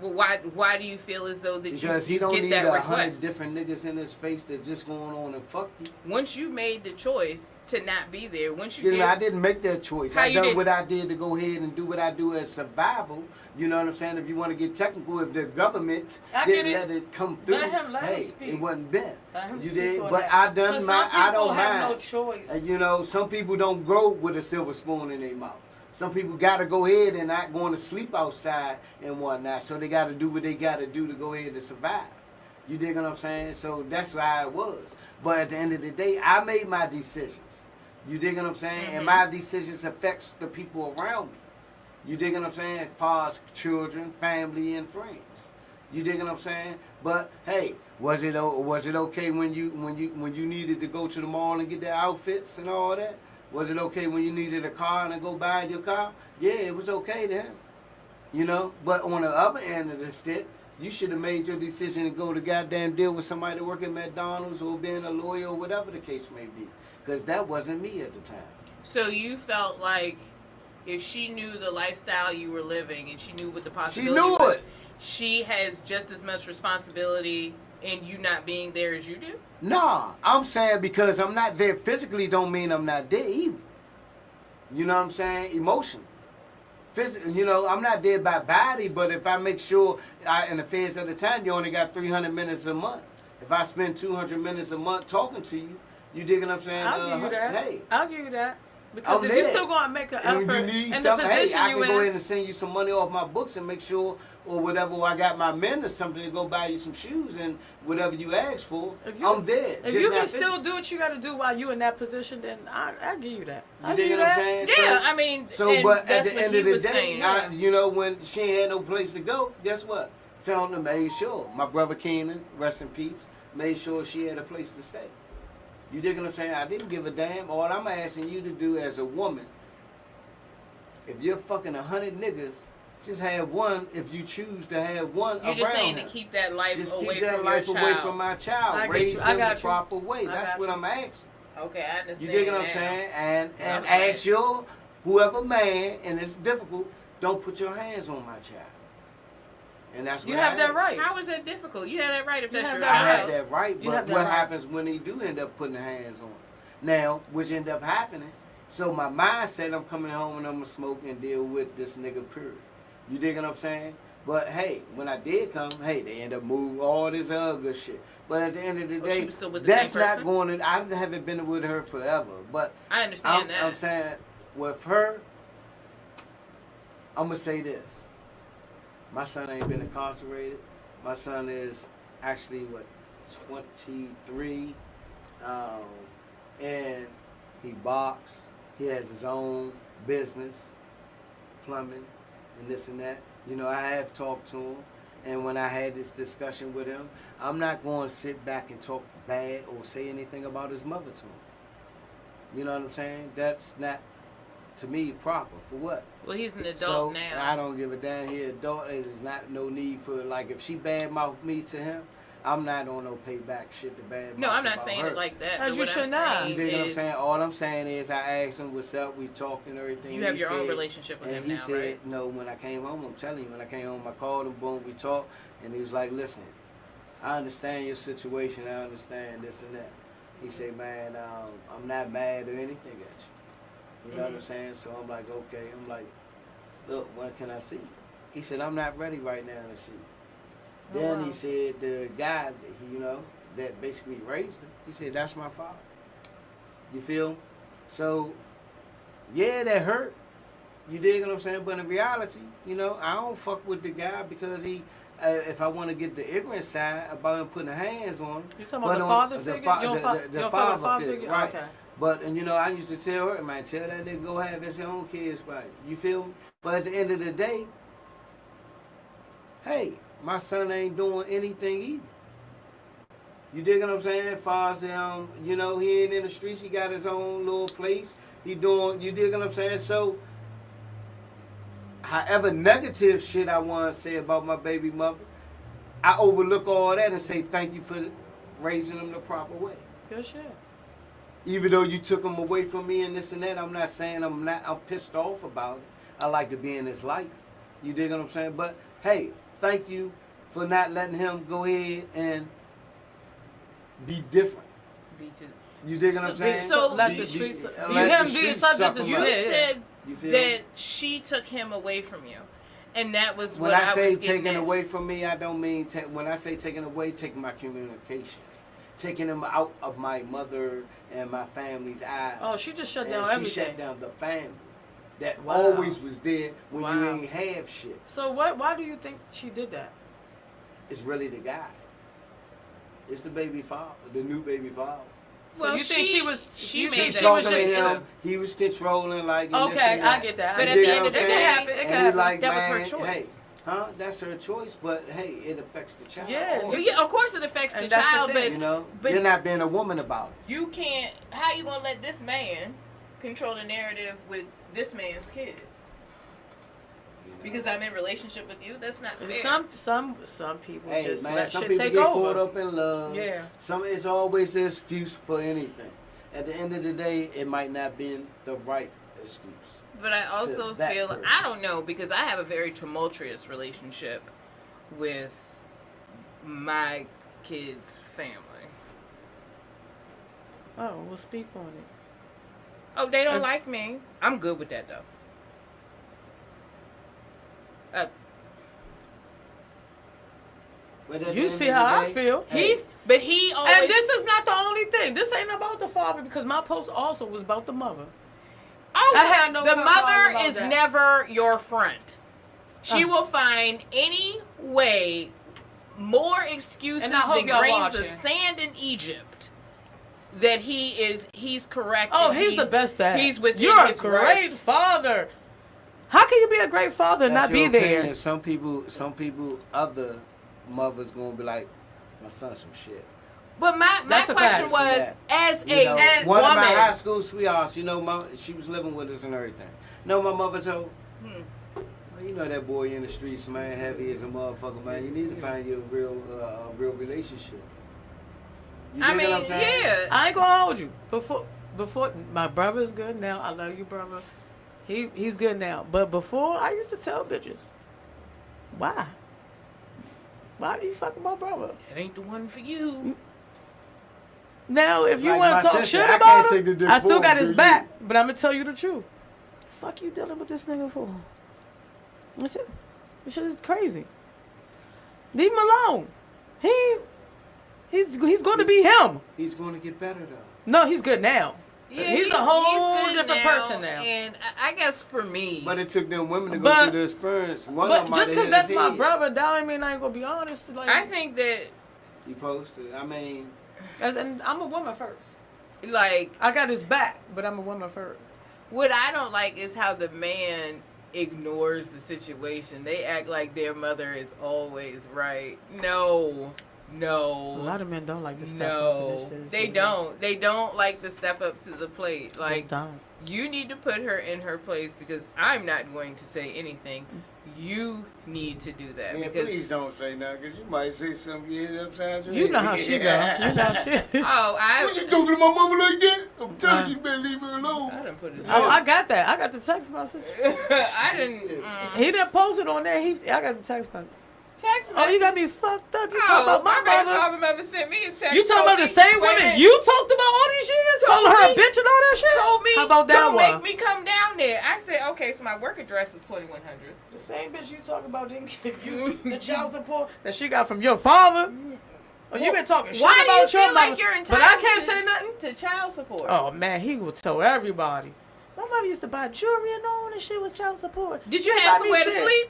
Well, why do you feel as though that Because you he don't get need that 100 request? different niggas in his face that's just going on and fuck you. Once you made the choice to not be there, I didn't make that choice. How I you done didn't? what I did to go ahead and do what I do as survival. You know what I'm saying? If you want to get technical, if the government I didn't get it. let it come through, Let him hey, speak. it wasn't been. Let him You speak did, on but that. I done 'Cause my. some I don't people have mind. no choice. You know, some people don't grow with a silver spoon in their mouth. Some people got to go ahead and not going to sleep outside and whatnot. So they got to do what they got to do to go ahead to survive. You dig what I'm saying? So that's how it was. But at the end of the day, I made my decisions. You dig what I'm saying? Mm-hmm. And my decisions affects the people around me. You dig what I'm saying? As far as children, family, and friends. You dig what I'm saying? But hey, was it okay when you needed to go to the mall and get the outfits and all that? Was it okay when you needed a car and go buy your car? Yeah, it was okay then. You know? But on the other end of the stick, you should have made your decision to go to goddamn deal with somebody to work at McDonald's or being a lawyer or whatever the case may be. Because that wasn't me at the time. So you felt like if she knew the lifestyle you were living and she knew what the possibility She knew was, it. she has just as much responsibility in you not being there as you do? Nah, I'm saying because I'm not there physically don't mean I'm not there either. You know what I'm saying? Emotion. You know, I'm not there by body, but if I make sure in the affairs of the time, you only got 300 minutes a month. If I spend 200 minutes a month talking to you, you dig what I'm saying? I'll give you that. Hey, I'll give you that. Because I'm if you're there. still going to make an and effort when you need in the something, hey, position I you can in, go ahead and send you some money off my books and make sure, or whatever, I got my men or something to go buy you some shoes and whatever you ask for, I'm there. if you can still do what you got to do while you in that position, then I give you that. You dig what I'm saying? Yeah, I mean, So, and but at that's the what end he of the was day, saying. you know, when she ain't had no place to go, guess what? Found her, made sure. My brother Keenan, rest in peace, made sure she had a place to stay. You dig what I'm saying? I didn't give a damn. All I'm asking you to do as a woman, if you're fucking 100 niggas, just have one. If you choose to have one, You're just saying her. to keep that life Just away keep that from life your away child. from my child. I get Raise you. I him the got you. proper way. I That's got what you. I'm asking. Okay, I understand. You dig what I'm now. saying? And I'm ask saying. your whoever man, and it's difficult, don't put your hands on my child. And that's what You have I that had. right. How is that difficult? You have that right if You that's have your that I had child. that right, You but have that what right. happens when they do end up putting their hands on it? Now, which end up happening, so my mindset, I'm coming home and I'm going to smoke and deal with this nigga, period. You dig what I'm saying? But hey, when I did come, hey, they end up moving all this other shit. But at the end of the Oh, she day, was still with the that's same not person? going to, I haven't been with her forever. But I understand that. I'm saying, with her, I'm going to say this. My son ain't been incarcerated. My son is actually, 23. And he boxes. He has his own business, plumbing, and this and that. You know, I have talked to him. And when I had this discussion with him, I'm not going to sit back and talk bad or say anything about his mother to him. You know what I'm saying? That's not, to me, proper. For what? Well, he's an adult So now. I don't give a damn. He adult. There's not no need for, like, if she badmouth me to him, I'm not on no payback shit to badmouth. No, I'm not about saying her. it like that. As but you what should I'm not. You saying dig what I'm is saying? All I'm saying is I asked him what's up, we talked and everything. you have He your own said- relationship with and him he now, said, right? no, when I came home, I'm telling you, when I came home, I called him, boom, we talked, and he was like, listen, I understand your situation, I understand this and that. He said, man, I'm not mad or anything at you. You know what I'm saying? So I'm like, okay. I'm like, look, when can I see you? He said, I'm not ready right now to see you. Oh, Then wow. he said, the guy, that that basically raised him, he said, that's my father. You feel? So, yeah, that hurt. You dig what I'm saying? But in reality, I don't fuck with the guy because he, if I want to get the ignorant side about him putting hands on him. You talking about the father figure? You don't The you don't fuck with father figure, right. Okay. But, I used to tell her, man, tell that nigga go have his own kids, right? You feel me? But at the end of the day, hey, my son ain't doing anything either. You dig what I'm saying? As far as, he ain't in the streets. He got his own little place. He doing, you dig what I'm saying? So, however negative shit I want to say about my baby mother, I overlook all that and say thank you for raising them the proper way. Good shit. Even though you took them away from me and this and that, I'm not saying I'm pissed off about it. I like to be in his life. You dig what I'm saying? But hey, thank you for not letting him go ahead and be different. You dig what I'm saying? So let the streets, let him the being streets subject to suck him You up. said You feel that me? she took him away from you, and that was When what I say was getting taken at. away from me, I don't mean when I say taking away, taking my communication, taking him out of my mother and my family's eyes. Oh, she just shut And down she everything. shut down the family that Wow. always was there when you Wow. ain't have shit. So why do you think she did that? It's really the guy. It's the baby father, the new baby father. So Well, you think she was? she you made think that she was Talking just? to him, he was controlling like. And this Okay, and that. I get that. But You at dig the what end I'm of the saying? day, it can And he happen. like, that was her man, choice. Hey, that's her choice, but hey, it affects the child. Yeah, also. Yeah, of course it affects the And that's the child, thing. but You know, but- you're not being a woman about it. you can't. How you gonna let this man control the narrative with this man's kid? You know? Because I'm in relationship with you. That's not fair. Some people Hey just man, let some shit people take get over. caught up in love. Yeah. It's always an excuse for anything. At the end of the day, it might not be the right excuse. But I also to that feel person. I don't know because I have a very tumultuous relationship with my kids' family. Oh, we'll speak on it. Oh, they don't If- like me. I'm good with that though. But at the You end see of how the I day, feel. hey, He always. And this is not the only thing. This ain't about the father because my post also was about the mother. Oh, I had no the problem mother about is that. never your friend. She will find any way, more excuses And I hope than y'all grains of watching. sand in Egypt, that he's correct. Oh, and he's the best dad. He's within You're a his great rights. father. How can you be a great father and that's not be your there? opinion. Some people, other mothers gonna be like, my son's some shit. But my That's a question fact. was, Yeah. as You a know, woman, one of my high school sweethearts, she was living with us and everything. No, my mother told, well, you know that boy in the streets, man, heavy as a motherfucker, man. You need to find you a real relationship. You I dig mean, what I'm saying? yeah. I ain't gonna hold you. Before my brother's good now. I love you, brother. He's good now. But before, I used to tell bitches, why? Why do you fucking my brother? It ain't the one for you. Now, if It's you like want my to talk sister, shit I about can't take him, the dick I still forward, got his do back. you? But I'm gonna tell you the truth. Fuck you dealing with this nigga for? This shit is crazy. Leave him alone. He's going to be him. He's going to get better, though. No, he's good now. Yeah, he's a whole good different person now. And I guess for me, But it took them women to go But- through the experience. One of But them might just have because hit that's his my head. brother, that don't mean I ain't gonna be honest. Like, I think that He posted. I mean, and I'm a woman first. like I got his back, but I'm a woman first. what I don't like is how the man ignores the situation. They act like their mother is always right. No. A lot of men don't like to step up. No, And this shit is they so don't. They don't like to step up to the plate. Just Like, don't. you need to put her in her place because I'm not going to say anything. You need to do that. man, because please don't say nothing, because you might say something you hit upside your You head. know how she go. You know how she. Oh, What you talking to my mother like that? I'm telling you, you better leave her I alone. done put his Oh, I got that. I got the text message. I didn't He didn't post it on there. I got the text message. text Oh, you got me fucked up. You talking about my my mother? mother sent me a text. You talking told about the me- same wait a women minute. you talked about all these years? Told Calling her a me- bitch and all that shit? Told me, How about that don't one? make me come down there. I said, okay, so my work address is 2100. The same bitch you talking about didn't give you the child support that she got from your father? Oh, you been talking shit Why do about you your feel mother, like you're but I entitled can't to- say nothing. To child support. Oh man, he will tell everybody. My mother used to buy jewelry and all that shit was child support. Did you She have buy me somewhere to shit. sleep?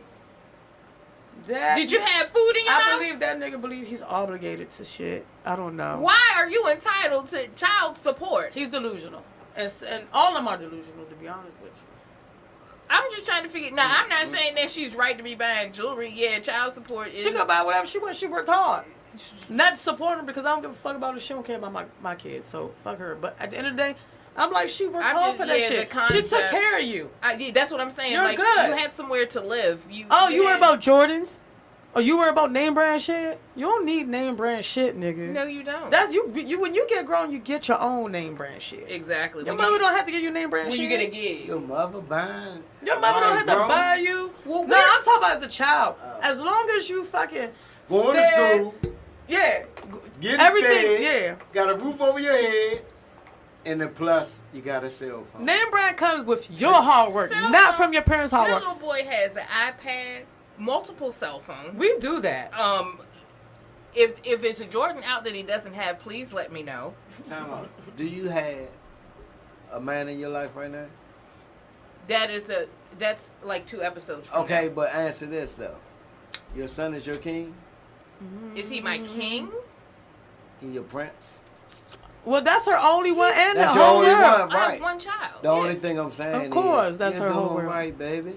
That, Did you have food in your I house? believe that nigga believe he's obligated to shit. I don't know. Why are you entitled to child support? He's delusional, and all of them are delusional. To be honest with you. I'm just trying to figure. Now, I'm not saying that she's right to be buying jewelry. Yeah, child support is. She can buy whatever she wants. She worked hard. Not supporting her because I don't give a fuck about her. She don't care about my kids. So fuck her. But at the end of the day, I'm like, she worked I'm hard just- for that yeah, the shit. She concept. took care of you. Yeah, that's what I'm saying. You're like good. you had somewhere to live. Oh, you worry had- about Jordans? Oh, you worry about name brand shit? You don't need name brand shit, nigga. No, you don't. That's you. When you get grown, you get your own name brand shit. Exactly. Your mother don't have to give you name brand when shit. you get a gig. Your mother buying. Your mother don't have to buy you. Well, no, I'm talking about as a child. Oh. As long as you fucking Going to school. Yeah. Getting Everything. fed, Yeah. Got a roof over your head. And then plus, you got a cell phone. Name brand comes with your hard work, not from your parents' hard My work. little boy has an iPad, multiple cell phones. We do that. If it's a Jordan out that he doesn't have, please let me know. Time out. Do you have a man in your life right now? That's like 2 episodes from Okay, now. but answer this though. Your son is your king Is he my king? and your prince? Well, that's her only one and That's the your whole only world. one, I right? have one child. The only thing I'm saying Of course, is that's you're her whole doing world. right, baby.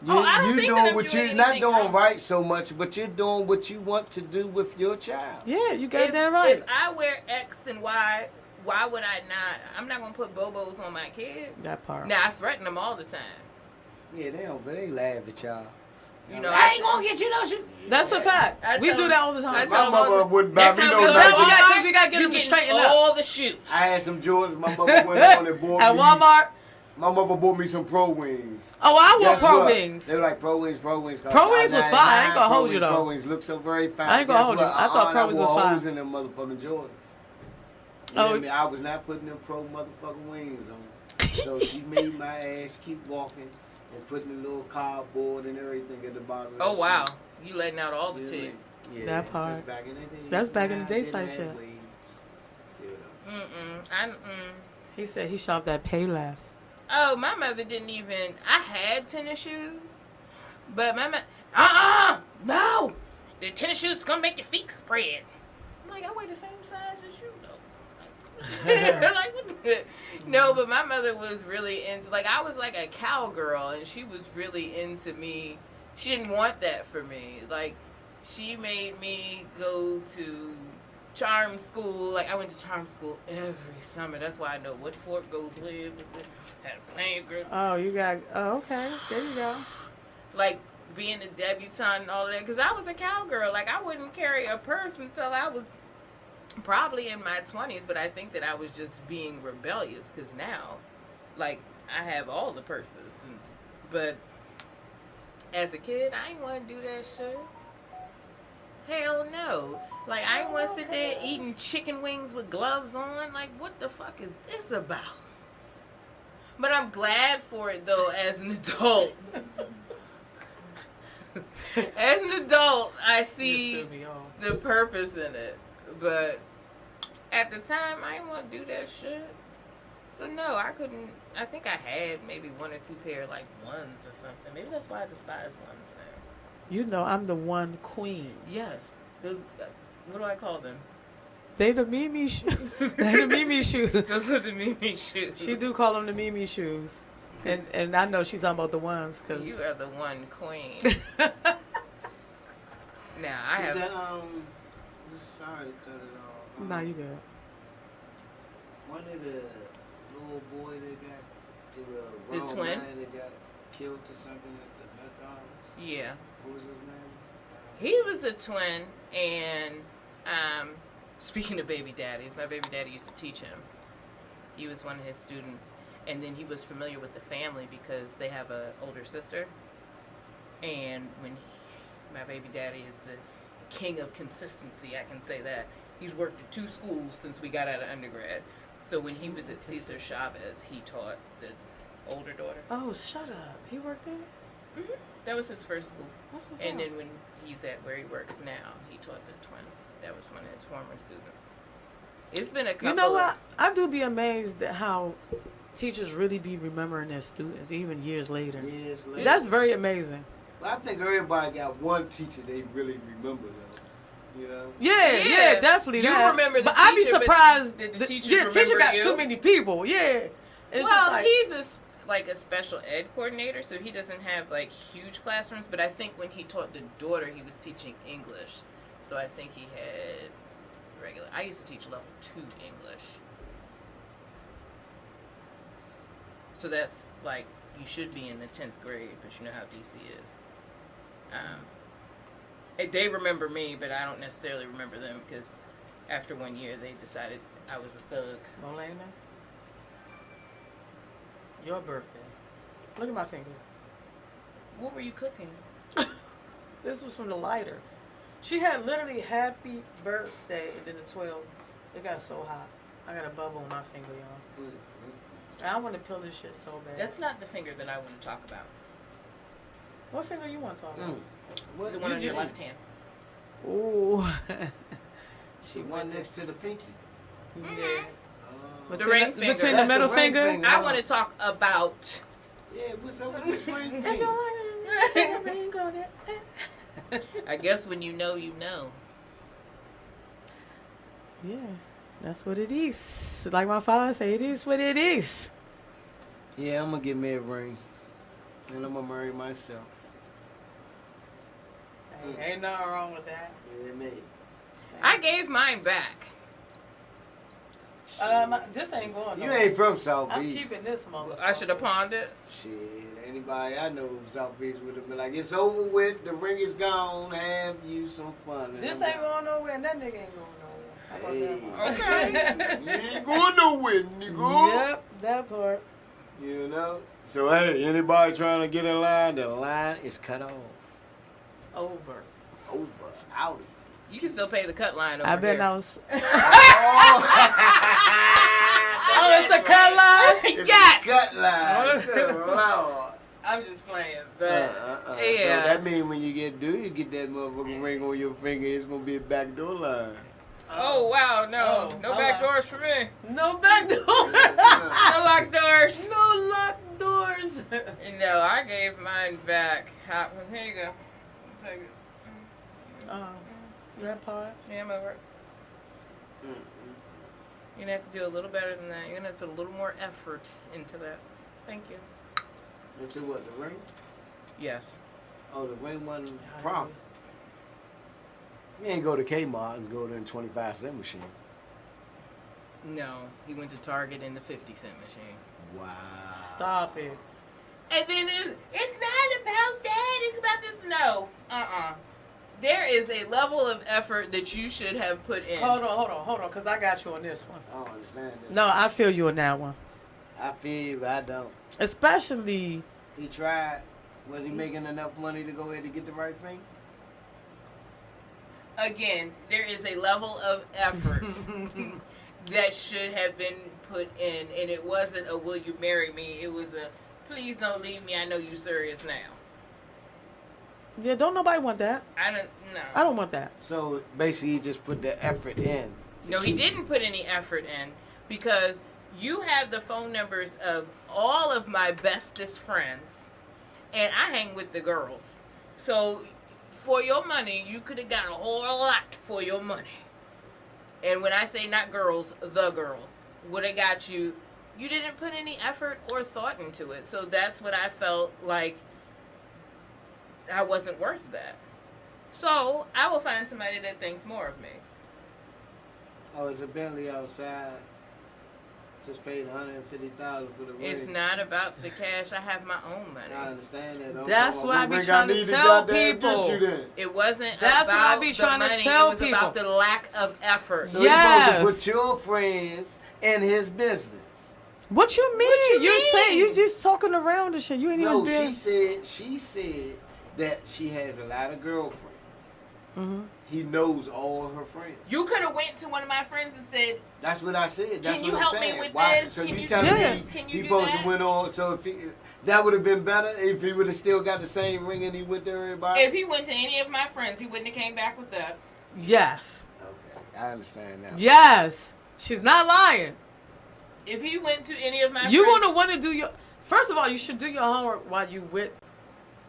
I don't think that I'm what doing you're not anything doing wrong. right so much, but you're doing what you want to do with your child. Yeah, you got that right. If I wear X and Y, why would I not? I'm not gonna put Bobos on my kid. That part. Now I threaten them all the time. Yeah, they laugh at y'all. You know, I ain't gonna get you no shit. That's a fact. I We tell do him- that all the I time. tell My him all mother the- wouldn't buy next me time no we go to Nike. Walmart, We gotta get you them to getting straighten up. all the shoes. I had some Jordans. My mother went on and bought At me. Walmart. My mother bought me some Pro Wings. Oh, I want Guess Pro what? Wings. They were like Pro Wings. Pro Wings was fine. I ain't gonna hold you, though. Pro Wings look so very fine. I ain't gonna Guess hold you. what? I thought Pro Wings was wore fine. holes in them motherfucking Jordans. Oh. I mean, I was not putting them Pro motherfucking wings on. So she made my ass keep walking and putting the little cardboard and everything at the bottom. Of Oh the wow, shoe. you letting out all the You know tea. what I mean? Yeah, That part. That's back in the day. That's back in the Nah, day didn't type have shit. waves. Still though. He said he shopped at Payless. Oh, my mother didn't even. I had tennis shoes, but my mother. No, the tennis shoes is gonna make your feet spread. I'm like, I wear the same size as you though. Like, what the? No, but my mother was really into. Like, I was like a cowgirl, and she was really into me. She didn't want that for me. Like, she made me go to charm school. Like, I went to charm school every summer. That's why I know what fort goes with. Had a playing girl. Oh, you got. Oh, okay. There you go. Like, being a debutante and all of that. Because I was a cowgirl. Like, I wouldn't carry a purse until I was probably in my 20s. But I think that I was just being rebellious. Because now, like, I have all the purses. But as a kid, I ain't want to do that shit. Hell no. Like, I ain't want to sit there eating chicken wings with gloves on. Like, what the fuck is this about? But I'm glad for it, though, as an adult. As an adult, I see the purpose in it. But at the time, I didn't want to do that shit. So, no, I couldn't. I think I had maybe 1 or 2 pair, like, ones or something. Maybe that's why I despise ones now. You know, I'm the one queen. Yes. Those, what do I call them? They the MiMi shoes. They the MiMi shoes. Those are the MiMi shoes. She do call them the MiMi shoes. And I know she's talking about the ones. Cause You are the one queen. Now, I have... Sorry to cut it off. Nah, you good. One of the little boy that got, The grown twin? man that got killed or something at the McDonald's. Yeah. What was his name? He was a twin, and speaking of baby daddies, my baby daddy used to teach him. He was one of his students, and then he was familiar with the family because they have a older sister. And my baby daddy is the king of consistency, I can say that. He's worked at 2 schools since we got out of undergrad. So when he was at Cesar Chavez, he taught the older daughter. Oh, shut up. He worked there? Mm-hmm. That was his first school. That's what's And up. then when he's at where he works now, he taught the twin. That was one of his former students. It's been a couple. You know what? I do be amazed at how teachers really be remembering their students even years later. Years later. That's very amazing. But I think everybody got one teacher they really remember though. You know? Yeah, definitely. You that. remember the but I'd be teacher, but surprised. did the the teachers teacher remember got you? too many people. Yeah. It's well, just like, he's like a special ed coordinator, so he doesn't have like huge classrooms. But I think when he taught the daughter, he was teaching English. So I think he had regular. I used to teach level 2 English. So that's like, you should be in the 10th grade, but you know how DC is. They remember me, but I don't necessarily remember them because after 1 year they decided I was a thug. Molena, your birthday. Look at my finger. What were you cooking? This was from the lighter. She had literally happy birthday, and then the 12. It got so hot. I got a bubble on my finger, y'all. I want to peel this shit so bad. That's not the finger that I want to talk about. What finger you want to talk about? What The one on your left hand. Ooh. She one next to the pinky. Yeah. The ring finger. Between That's the middle the ring finger? finger. I want to talk about. Yeah, what's up with this ring If finger? you like a ring on it. I guess when you know, you know. Yeah, that's what it is. Like my father say, it is what it is. Yeah, I'm gonna get me a ring, and I'm gonna marry myself. Ain't nothing wrong with that. Yeah, me. I gave mine back. This ain't going You nowhere. ain't from South I'm Beach. keeping this motherfucker. I should have pawned it. Shit, anybody I know from South Beach would have been like, it's over with, the ring is gone, have you some fun. And This I'm ain't going nowhere, and that nigga ain't going nowhere. How about Hey. that? Okay. You ain't going nowhere, nigga. Yep, that part. You know? So, hey, anybody trying to get in line, the line is cut off. Over. Over. Out. You can still pay the cut line over I bet here. I was. Oh, Oh, it's a cut line? It's Yes. a cut line. Good Lord. I'm just playing, but Yeah. So that means when you get that motherfucking ring on your finger, it's gonna be a backdoor line. oh wow, no, Oh, no hold back on. doors for me. No back door. No locked doors. No locked doors. No, I gave mine back. Here you go. Take it. That part. Yeah, I'm over it. You're gonna have to do a little better than that. You're gonna have to put a little more effort into that. Thank you. Into what, the ring? Yes. Oh, the ring wasn't prompt. You ain't go to Kmart and go to the 25-cent machine. No, he went to Target in the 50-cent machine. Wow. Stop it. And then it's not about that. It's about this. No. There is a level of effort that you should have put in. Hold on, because I got you on this one. I don't understand this. No, I feel you on that one. I feel you, but I don't. Especially, He tried. Was he making enough money to go ahead to get the right thing? Again, there is a level of effort that should have been put in, and it wasn't a "Will you marry me?" It was a "Please don't leave me. I know you're serious now." yeah, don't nobody want that. I don't know. I don't want that. So basically, he just put the effort in. No, he didn't put any effort in because you have the phone numbers of all of my bestest friends, and I hang with the girls. So for your money, you could have got a whole lot for your money. And when I say not girls, the girls would have got you. You didn't put any effort or thought into it. So that's what I felt like I wasn't worth that. So I will find somebody that thinks more of me. Oh, it's a Bentley outside. Just paid $150,000 for the ring. It's not about the cash. I have my own money. I understand that. I'm That's talking what I about be what trying ring to need tell goddamn people. Get you then. It wasn't That's about what I be the trying to money. tell It was about people. the lack of effort. So Yes. you're supposed to put your friends in his business. What you mean? What you say mean? you just talking around and shit. You ain't No, even she said that she has a lot of girlfriends. Mm-hmm. He knows all her friends. You could have went to one of my friends and said, That's what I said. That's Can you what help I'm me saying. with Why? this? So Can you you telling do me this? Can you he do supposed that? to went on? So if that would have been better if he would have still got the same ring and he went to everybody. if he went to any of my friends, he wouldn't have came back with that. Yes. Okay, I understand now. Yes. She's not lying. If he went to any of my You friends, gonna want to do your. First of all, you should do your homework while you with.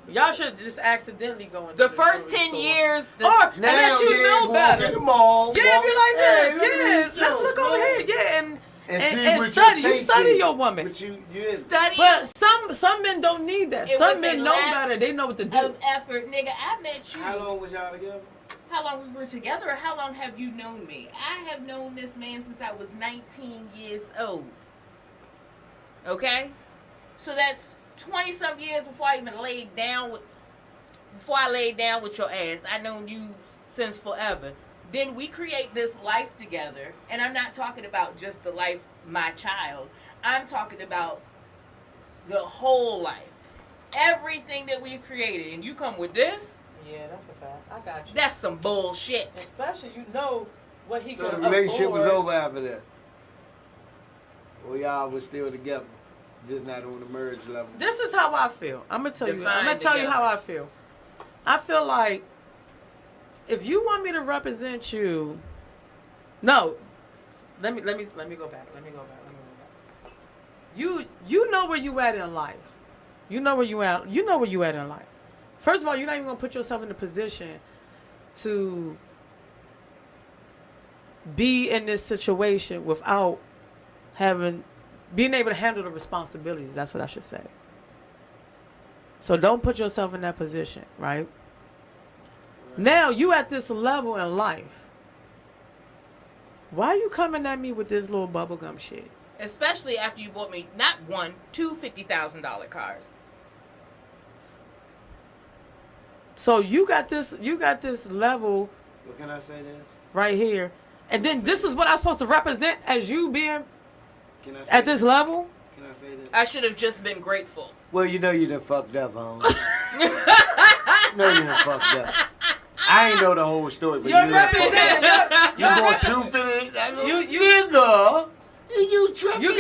Y'all should just accidentally go into the first jewelry 10 store. years, Or Now, unless you know walk better. in the mall. Yeah, walk, be like hey, this. look at Yeah, these let's shows, look over man. here. Yeah, see and what study. your You taste study is. your woman. But you study But some men don't need that. It Some was men a know lack better. They know what to do. of effort. Nigga, I met you. How long was y'all together? How long we were together, or how long have you known me? I have known this man since I was 19 years old. Okay? So that's 20-some years before I even laid down with before I laid down with your ass, I known you since forever. Then we create this life together, and I'm not talking about just the life, my child. I'm talking about the whole life. Everything that we've created, and you come with this? Yeah, that's a fact. I got you. That's some bullshit. Especially, you know what he So could the relationship was afford. over after that. Well, y'all was still together, just not on the marriage level. This is how I feel. I'm gonna tell you. Define I'm gonna tell you together. how I feel. I feel like if you want me to represent you, no. Let me go back. Let me go back. You know where you at in life. You know where you at. You know where you at in life. First of all, you're not even gonna put yourself in a position to be in this situation without being able to handle the responsibilities. That's what I should say. So don't put yourself in that position, right? Now you at this level in life. Why are you coming at me with this little bubblegum shit? Especially after you bought me not one, two $50,000 cars. So you got this level What can I say this? right here. And then this is what I'm supposed to represent as you being Can I say at this level? Can I say this? I should have just been grateful. Well, you know you done fucked up, homie. No, you done fucked up. I ain't know the whole story, but You're you done fucked representing. up. You bought 250. You- nigga. You tripping. You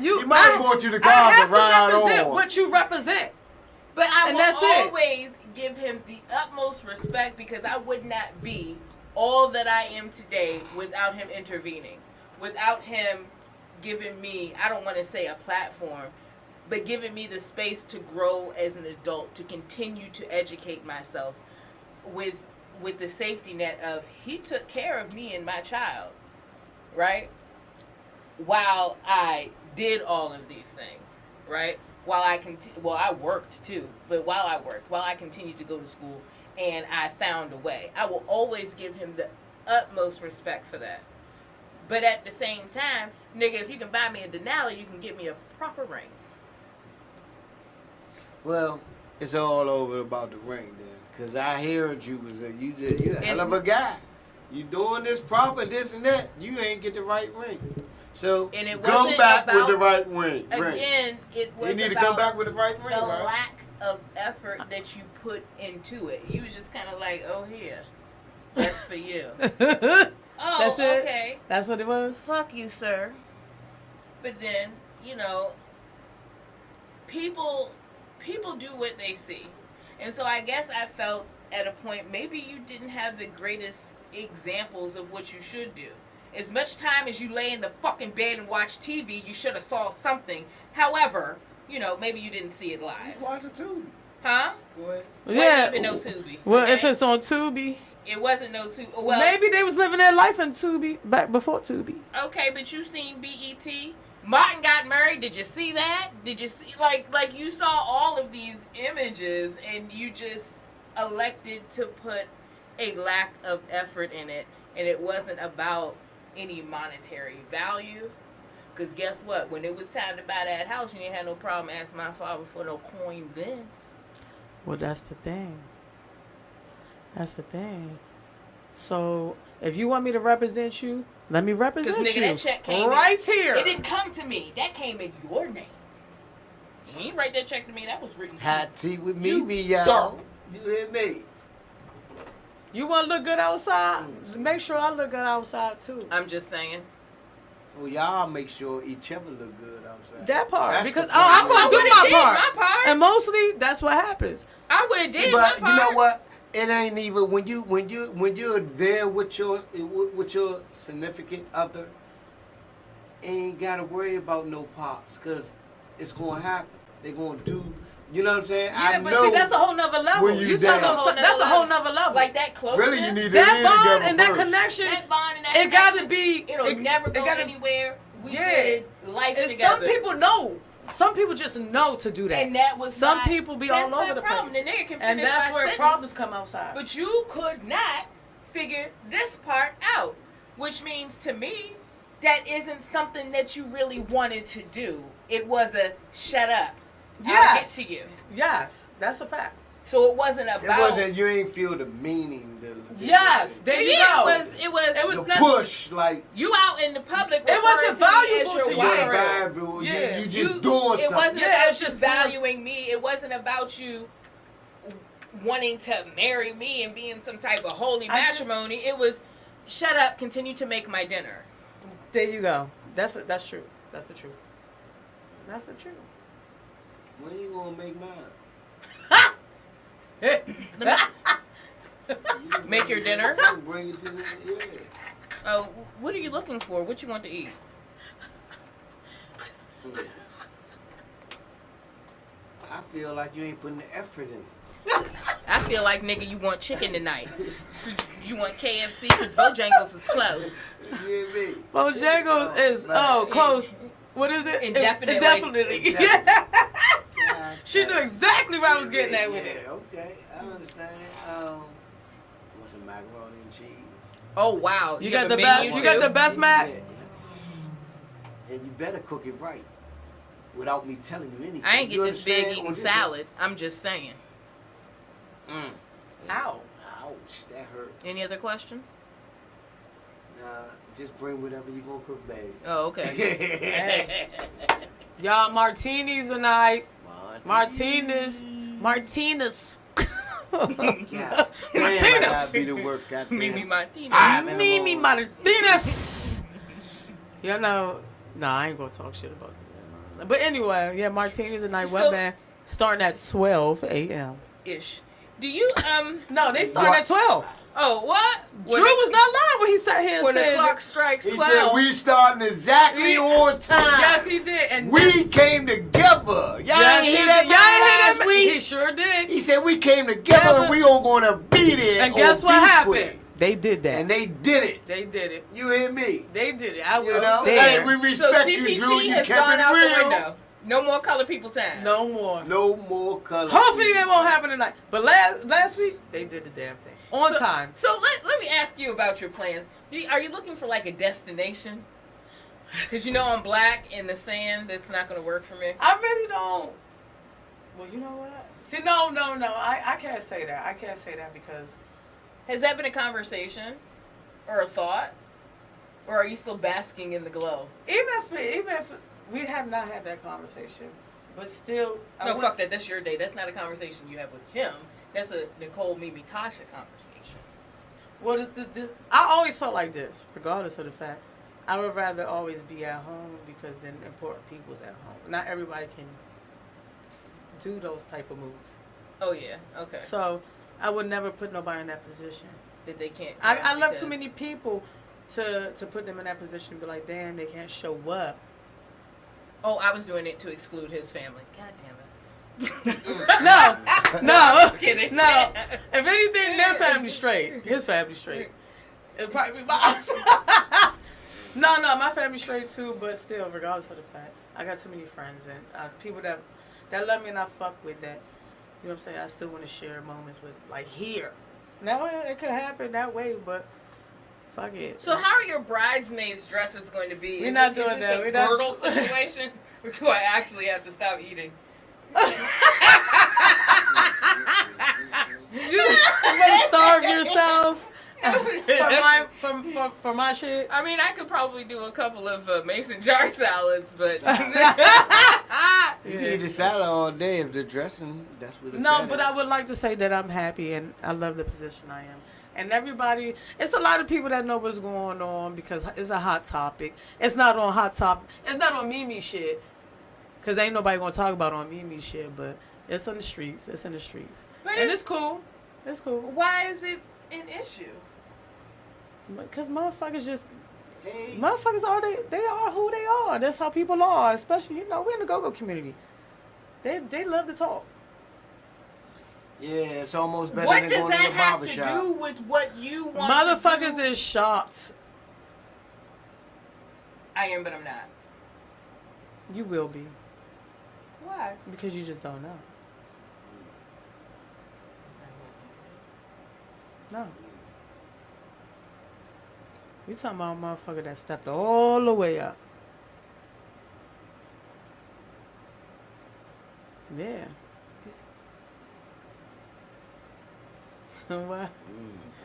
You might have bought you the cars I have to ride to represent on. what you represent. But I And will that's it. always give him the utmost respect because I would not be all that I am today without him intervening. Without him giving me, I don't want to say a platform, but giving me the space to grow as an adult, to continue to educate myself with the safety net of he took care of me and my child, right? While I did all of these things, right? While I worked too, but while I continued to go to school and I found a way. I will always give him the utmost respect for that. But at the same time, nigga, if you can buy me a Denali, you can get me a proper ring. Well, it's all over about the ring then. Because I heard you you're a hell of a guy. You doing this proper, this and that. You ain't get the right ring. So And it come wasn't back with about- the right ring. Again, it was You need to about come back with the right ring, the right? lack of effort that you put into it. You was just kind of like, oh, here, that's for you. Oh, That's it? okay. That's what it was? Fuck you, sir. But then, you know, people do what they see. And so I guess I felt at a point, maybe you didn't have the greatest examples of what you should do. As much time as you lay in the fucking bed and watch TV, you should have saw something. However, you know, maybe you didn't see it live. Just watch the Tubi. Huh? Go ahead. Yeah. Wasn't even no Tubi. Well, okay? if it's on Tubi, It wasn't no Tubi. Well, maybe they was living their life in Tubi back before Tubi. okay, but you seen BET. Martin got married. Did you see that? Did you see like you saw all of these images and you just elected to put a lack of effort in it, and it wasn't about any monetary value. Because guess what? When it was time to buy that house, you ain't had no problem asking my father for no coin then. Well, that's the thing. That's the thing. So, if you want me to represent you, let me represent Because, nigga, you. that check came right in. here. It didn't come to me. That came in your name. You ain't write that check to me. That was written to you. Hot tea with You MiMi, y'all. suck. You hear me? You want to look good outside? Make sure I look good outside, too. I'm just saying. Well, y'all make sure each other look good outside. That part. That's Because the I'm part. going to do would've my did part. my part. And mostly, that's what happens. I would have See, did my but part. you know what? It ain't even when you're there with your significant other. Ain't gotta worry about no pops, cause it's gonna happen. They gonna do. You know what I'm saying? Yeah, I but know. see, that's a whole nother level. when you You talking down. about that's a whole nother level. Like that closeness. Really, you need to that be bond together and that first. connection. That bond and that It got to connection, be. It'll never go gotta- anywhere. We Yeah. did life And together. some people know. Some people just know to do that. And that was some my- people be that's all my over the problem. place. And they can And finish that's my where sentence. problems come outside. But you could not figure this part out, which means to me that isn't something that you really wanted to do. It was a shut up. I'll get Yes. to you. Yes, that's a fact. So it wasn't about. It wasn't. You ain't feel the meaning. Yes, there you go. It was the nothing. push, like you out in the public. It wasn't valuable to your you. wife. valuable. Yeah. You just doing something. It wasn't Yeah, about it's you just valuing me. It wasn't about you wanting to marry me and being some type of holy matrimony. It was, shut up, continue to make my dinner. There you go. That's true. That's the truth. That's the truth. When you gonna make mine? Make your dinner? Bring it to the Oh, what are you looking for? What you want to eat? I feel like you ain't putting the effort in. I feel like, nigga, you want chicken tonight. You want KFC because Bojangles is closed. You hear me? Bojangles is close. What is it? Indefinitely. Indefinitely. She knew exactly where I was getting at with it. Okay, I understand. Want some macaroni and cheese? Oh wow, You have got a the menu best. You too? got the best mac. Yeah. And you better cook it right, without me telling you anything. I ain't get You this big understand? eating On this salad. I'm just saying. end. Ow. Ouch, that hurt. Any other questions? Nah, just bring whatever you gonna cook, babe. Oh, okay. Y'all, martinis tonight. Martinez. Martinez. Yeah. Martinez. Be the work, goddamn. MiMi Martinez. MiMi Martinez. You know, I ain't gonna talk shit about that. But anyway, yeah, Martinis tonight. So- Web band starting at 12 a.m. Ish. Do you No, they starting at 12. Oh, what? Drew was not lying when he sat here and When the said. clock strikes He 12. said we starting exactly on time. Yes, he did. And We came together. Y'all yes, ain't hear that man last He week? sure did. He said we came together and we all gonna be there. And guess on what B happened? Square. They did that. And they did it. They did it. You hear me? They did it. I was You know? there. Hey, we So respect CPT you, Drew. You has kept gone it out real. the window. No more color people time. No more. No more color. Hopefully it won't happen tonight. But last week they did the damn thing on time. So let me ask you about your plans. Are you looking for like a destination? Because you know I'm black in the sand. That's not going to work for me. I really don't. Well, you know what? See, no. I can't say that. I can't say that because Has that been a conversation or a thought? Or are you still basking in the glow? even if we have not had that conversation, but still. No, fuck that. That's your day. That's not a conversation you have with him. That's a Nicole, Mimi, Tasha conversation. What is this? I always felt like this, regardless of the fact. I would rather always be at home because then important people's at home. Not everybody can do those type of moves. Oh, yeah. Okay. So I would never put nobody in that position. That they can't. I love because- too many people to put them in that position and be like, damn, they can't show up. Oh, I was doing it to exclude his family. God damn it. No. Just kidding. No. If anything, their family straight. His family straight. It'll probably be mine. No, my family straight too, but still, regardless of the fact, I got too many friends and people that love me and I fuck with that. You know what I'm saying? I still want to share moments with, like, here. Now, it could happen that way, but fuck it. So how are your bridesmaids' dresses going to be? We're not doing that. Is We're this a not- girdle situation? Or do I actually have to stop eating? You gonna starve yourself for my shit? I mean, I could probably do a couple of mason jar salads, but You can eat the salad all day if the dressing. That's what. No, but I would like to say that I'm happy and I love the position I am. And everybody, it's a lot of people that know what's going on because it's a hot topic. It's not on hot topic. It's not on MiMi shit. Because ain't nobody going to talk about on MiMi shit, but it's on the streets. It's in the streets. But and it's cool. It's cool. why is it an issue? Because motherfuckers just, Hey. motherfuckers are, they are who they are. That's how people are. Especially, we're in the go-go community. They love to talk. Yeah, it's almost better What than does going to that the have barber to shop. do with what you want Motherfuckers to do? is shocked. I am, but I'm not. You will be. Why? Because you just don't know. No. We talking about a motherfucker that stepped all the way up. Yeah. What?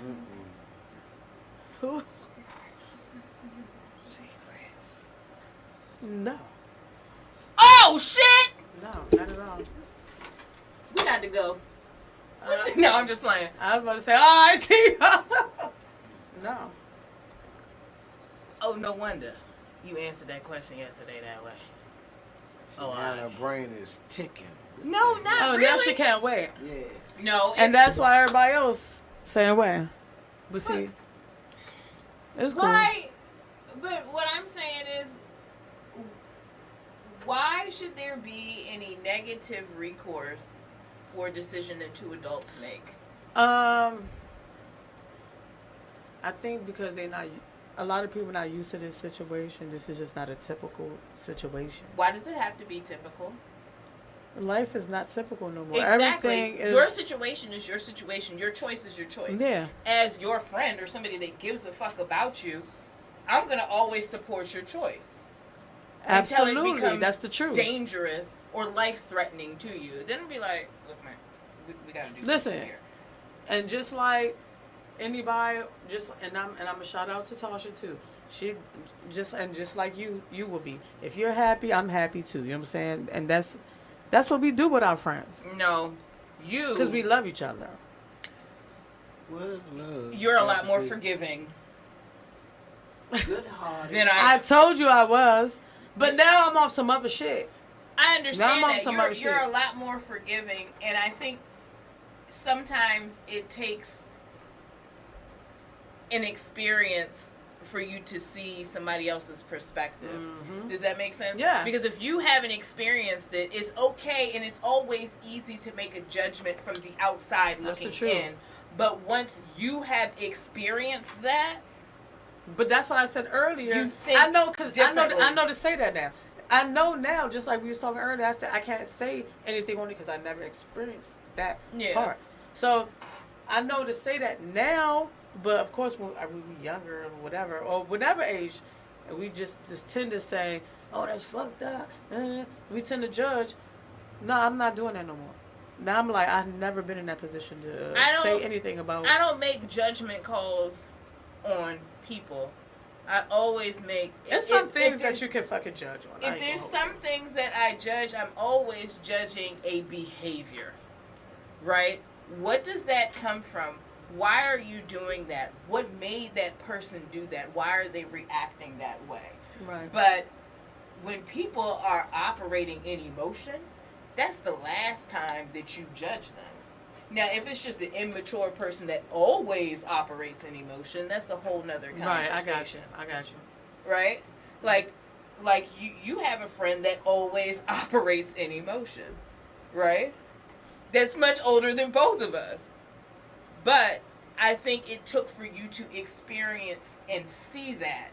Mm. Who? Secrets. No. Oh shit! No, not at all. We got to go. Uh, No, I'm just playing. I was about to say, oh, I see. No. Oh, no wonder you answered that question yesterday that way. Oh, her brain is ticking. No, not Oh, really. now she can't wait. Yeah. No, And that's why everybody else saying wait. But see, it's cool. why? But what I'm saying is, why should there be any negative recourse for a decision that two adults make? I think because a lot of people not used to this situation. This is just not a typical situation. Why does it have to be typical? Life is not typical no more. Exactly. Everything is. Your situation is your situation. Your choice is your choice. Yeah. As your friend or somebody that gives a fuck about you, I'm going to always support your choice. Until it Absolutely. becomes That's the truth. dangerous or life-threatening to you. Then it'll be like, look, man, we got to do Listen. something here. And just like anybody, and I'm a shout out to Tasha too. She just like you will be. If you're happy, I'm happy too. You know what I'm saying? And that's what we do with our friends. No, you. Because we love each other. Well, love. You're a lot more forgiving Good hearted. than I told you I was, but now I'm off some other shit. I understand Now I'm on that some other you're a shit. lot more forgiving, and I think sometimes it takes an experience for you to see somebody else's perspective. Mhm. Does that make sense? Yeah. Because if you haven't experienced it, it's okay, and it's always easy to make a judgment from the outside That's the looking truth. in. But once you have experienced that, But that's what I said earlier. You think I know, cause differently. I know to say that now. I know now, just like we was talking earlier. I said I can't say anything on it because I never experienced that Yeah. part. So I know to say that now. But of course, when we were younger or whatever, or whatever age, we just tend to say, "Oh, that's fucked up." We tend to judge. No, I'm not doing that no more. Now I'm like, I've never been in that position to say anything about. I don't make judgment calls on people. I always make. It's some if things that there's- you can fucking judge on. I If ain't there's gonna hold some things that I judge, I'm always judging a behavior, right? What does that come from? Why are you doing that? What made that person do that? Why are they reacting that way? you. Right. But when people are operating in emotion, that's the last time that you judge them. Now, if it's just an immature person that always operates in emotion, that's a whole nother conversation. Right. I got you. Right? Like you have a friend that always operates in emotion, right? That's much older than both of us. But I think it took for you to experience and see that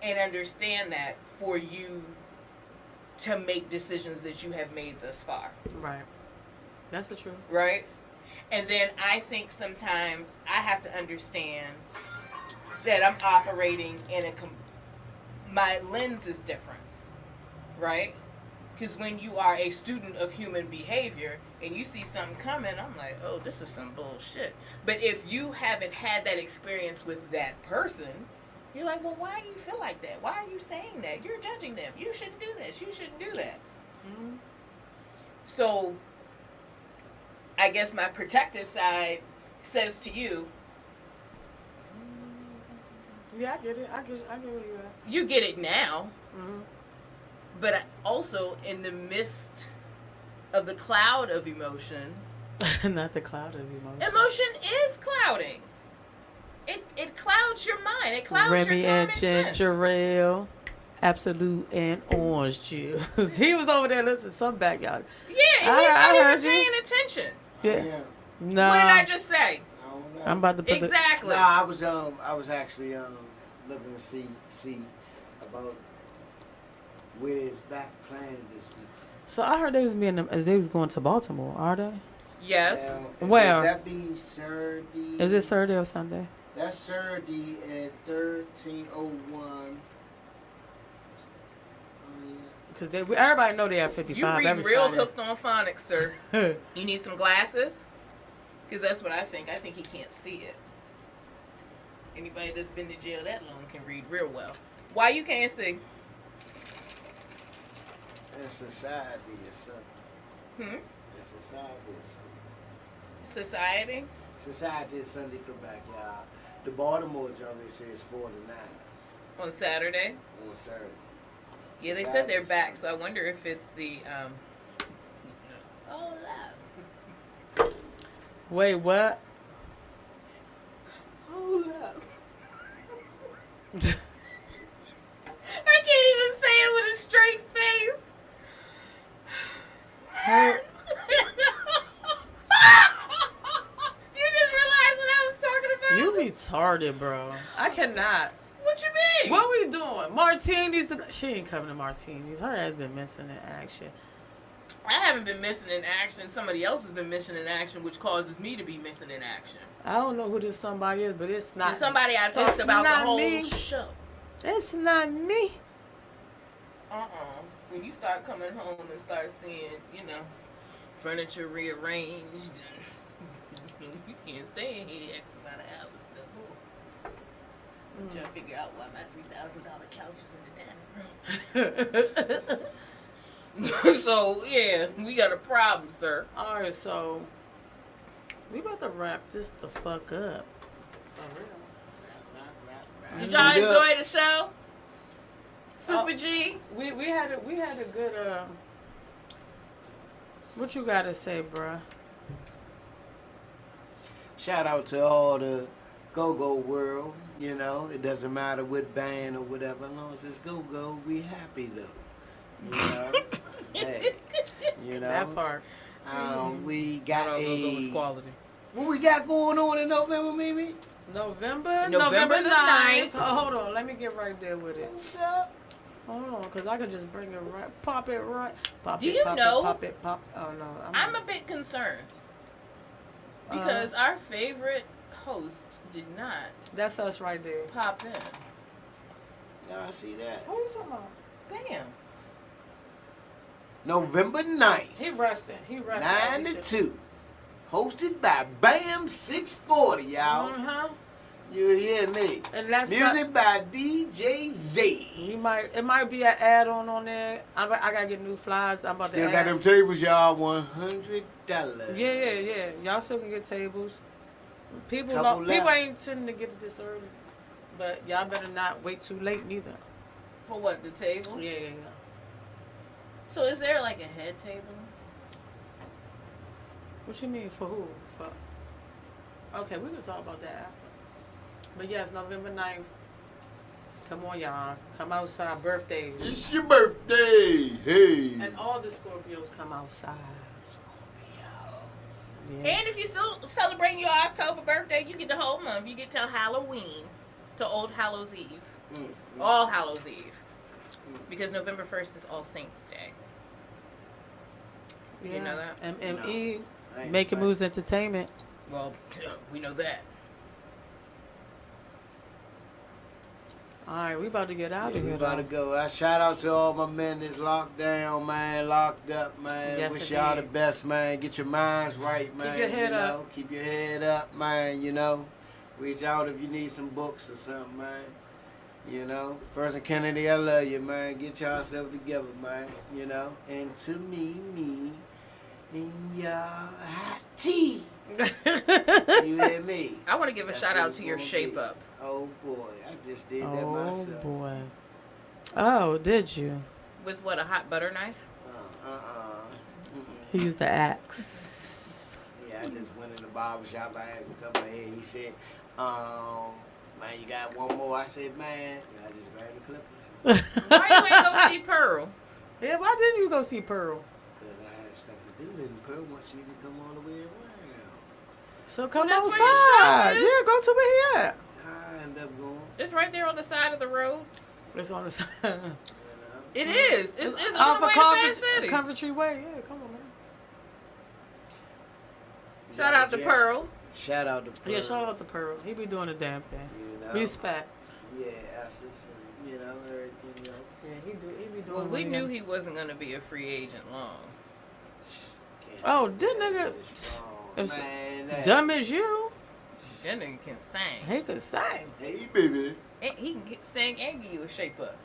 and understand that for you to make decisions that you have made thus far. Right. That's the truth. Right? And then I think sometimes I have to understand that I'm operating in my lens is different. Right? Because when you are a student of human behavior and you see something coming, I'm like, oh, this is some bullshit. But if you haven't had that experience with that person, you're like, well, why do you feel like that? Why are you saying that? You're judging them. You shouldn't do this. You shouldn't do that. Mm-hmm. So I guess my protective side says to you, Yeah, I get it. I get where you at. you get it now. Mm-hmm. But also in the midst of the cloud of emotion, Not the cloud of emotion. emotion is clouding. It clouds your mind. It clouds Remy your and common sense. ginger ale, absolute and orange juice. He was over there listening to some backyard. Yeah, he's not I even heard you. paying attention. Yeah. Yeah. No. What did I just say? I don't know. I'm about to put Exactly. No, I was actually looking to see about where's back playing this week. So I heard they was they was going to Baltimore. Are they? Yes. Where? Would that be Saturday? Is it Saturday or Sunday? That's Saturday at 1301. Because everybody know they have You 55 read every real Friday. hooked on phonics, sir. You need some glasses? Because that's what I think. I think he can't see it. Anybody that's been to jail that long can read real well. Why you can't see? And society is something. Hmm? And society is something. Society? Society is Sunday for backyard. The Baltimore jury says 49 On Saturday? on Saturday. Yeah, they said Society they're is back, Sunday. so I wonder if it's the, Oh, Wait, what? hold up. I can't even say it with a straight face. You just realized what I was talking about? You retarded, bro. I cannot. What you mean? What we doing? Martinis? She ain't coming to martinis. Her ass been missing in action. I haven't been missing in action. Somebody else has been missing in action, which causes me to be missing in action. I don't know who this somebody is, but it's not. It's somebody I talked it's about the not whole me. show. It's not me. When you start coming home and start seeing, furniture rearranged, you can't stay in here X amount of hours no more. I'm trying to figure out why my $3,000 couch is in the dining room. So, yeah, we got a problem, sir. All right, so we about to wrap this the fuck up. For real. Did y'all enjoy the show? Super G? We had a good what you gotta say, bruh? Shout out to all the go-go world. It doesn't matter what band or whatever. As long as it's go-go, we happy though. Hey, That part. we got was quality. what we got going on in November, Mimi? November the 9th. 9th. Oh, hold on, let me get right there with it. What's up? Hold on, cause I could just bring it right, pop it right, pop Do it, you pop know- it, pop it, pop. Oh no, I'm a bit concerned because our favorite host did not that's us right there. pop in. Y'all see that? Who you talking about? Bam. November 9th, He resting. 9 to 2. Hosted by Bam 640, y'all. You hear me? And that's Music by DJ Z. it might be an add-on on there. I gotta get new flyers. I'm about Still to got add. them tables, y'all. $100. Yeah. Y'all still can get tables. People Couple left. ain't sitting to get it this early, but y'all better not wait too late neither. For what, the table? Yeah. So is there like a head table? What you mean for who? For okay, we can talk about that after. But yes, November 9th. Come on, y'all. Come outside. Birthdays. It's your birthday. Hey. And all the Scorpios come outside. Yeah. And if you still celebrating your October birthday, you get the whole month. You get till Halloween, to Old Hallows Eve. All Hallows Eve. Because November 1st is All Saints Day. You know that? MME, No. Making Moves Entertainment. Well, we know that. All right, we about to get out of We here. about to go. I shout out to all my men that's locked down, man, locked up, man. Yes, Wish y'all the indeed. best, man. Get your minds right, man. your head up. Keep your head up, man. Reach out if you need some books or something, man. First and Kennedy, I love you, man. Get yourself together, man. And to me, and your hot tea. You hear me? I want to give a That's shout what out it's to your gonna Shape be. Up. Oh boy, I just did that Oh myself. boy. Oh, did you? With what, a hot butter knife? He used the axe. Yeah, I just went in the barber shop. I had to cut my hair. He said, man, you got one more? I said, man. And I just grabbed the clippers. Why you ain't go see Pearl? Yeah, why didn't you go see Pearl? Because I had stuff to do. And Pearl wants me to come all the way around. So come That's where outside. your show is? Yeah, go to where he at. I end up going. It's right there on the side of the road. It's on the side. It is. It's on off the way of to Fan City. Coventry Way. Yeah, come on, man. Shout out to Pearl. Shout out to Pearl. Yeah, shout out to Pearl. He be doing the damn thing. Respect. Yeah, Essex and, everything else. Yeah, he be doing. Well, we what knew he wasn't going to be a free agent long. Oh, this nigga. Oh, If- man, saying that. Dumb as you. That nigga can sing. He could sing. Hey, baby. And he can sing and give you a shape up.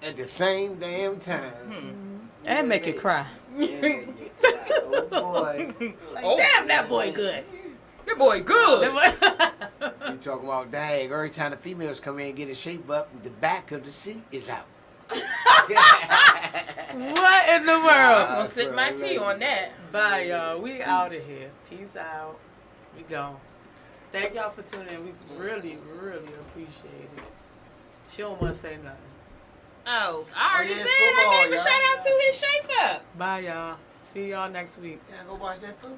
At the same damn time. And make you cry. Yeah, oh boy. Like, Oh. damn, that boy good. That boy good. You talking about, dang, every time the females come in and get a shape up, the back of the seat is out. What in the world? I'm gonna sip my tea on that. Bye, y'all. We out of here. Peace out. We gone. Thank y'all for tuning in. We really, really appreciate it. She don't want to say nothing. Oh, I already yeah, said it's football, I gave a y'all. shout out to his shape up. Bye, y'all. See y'all next week. Yeah, go watch that football.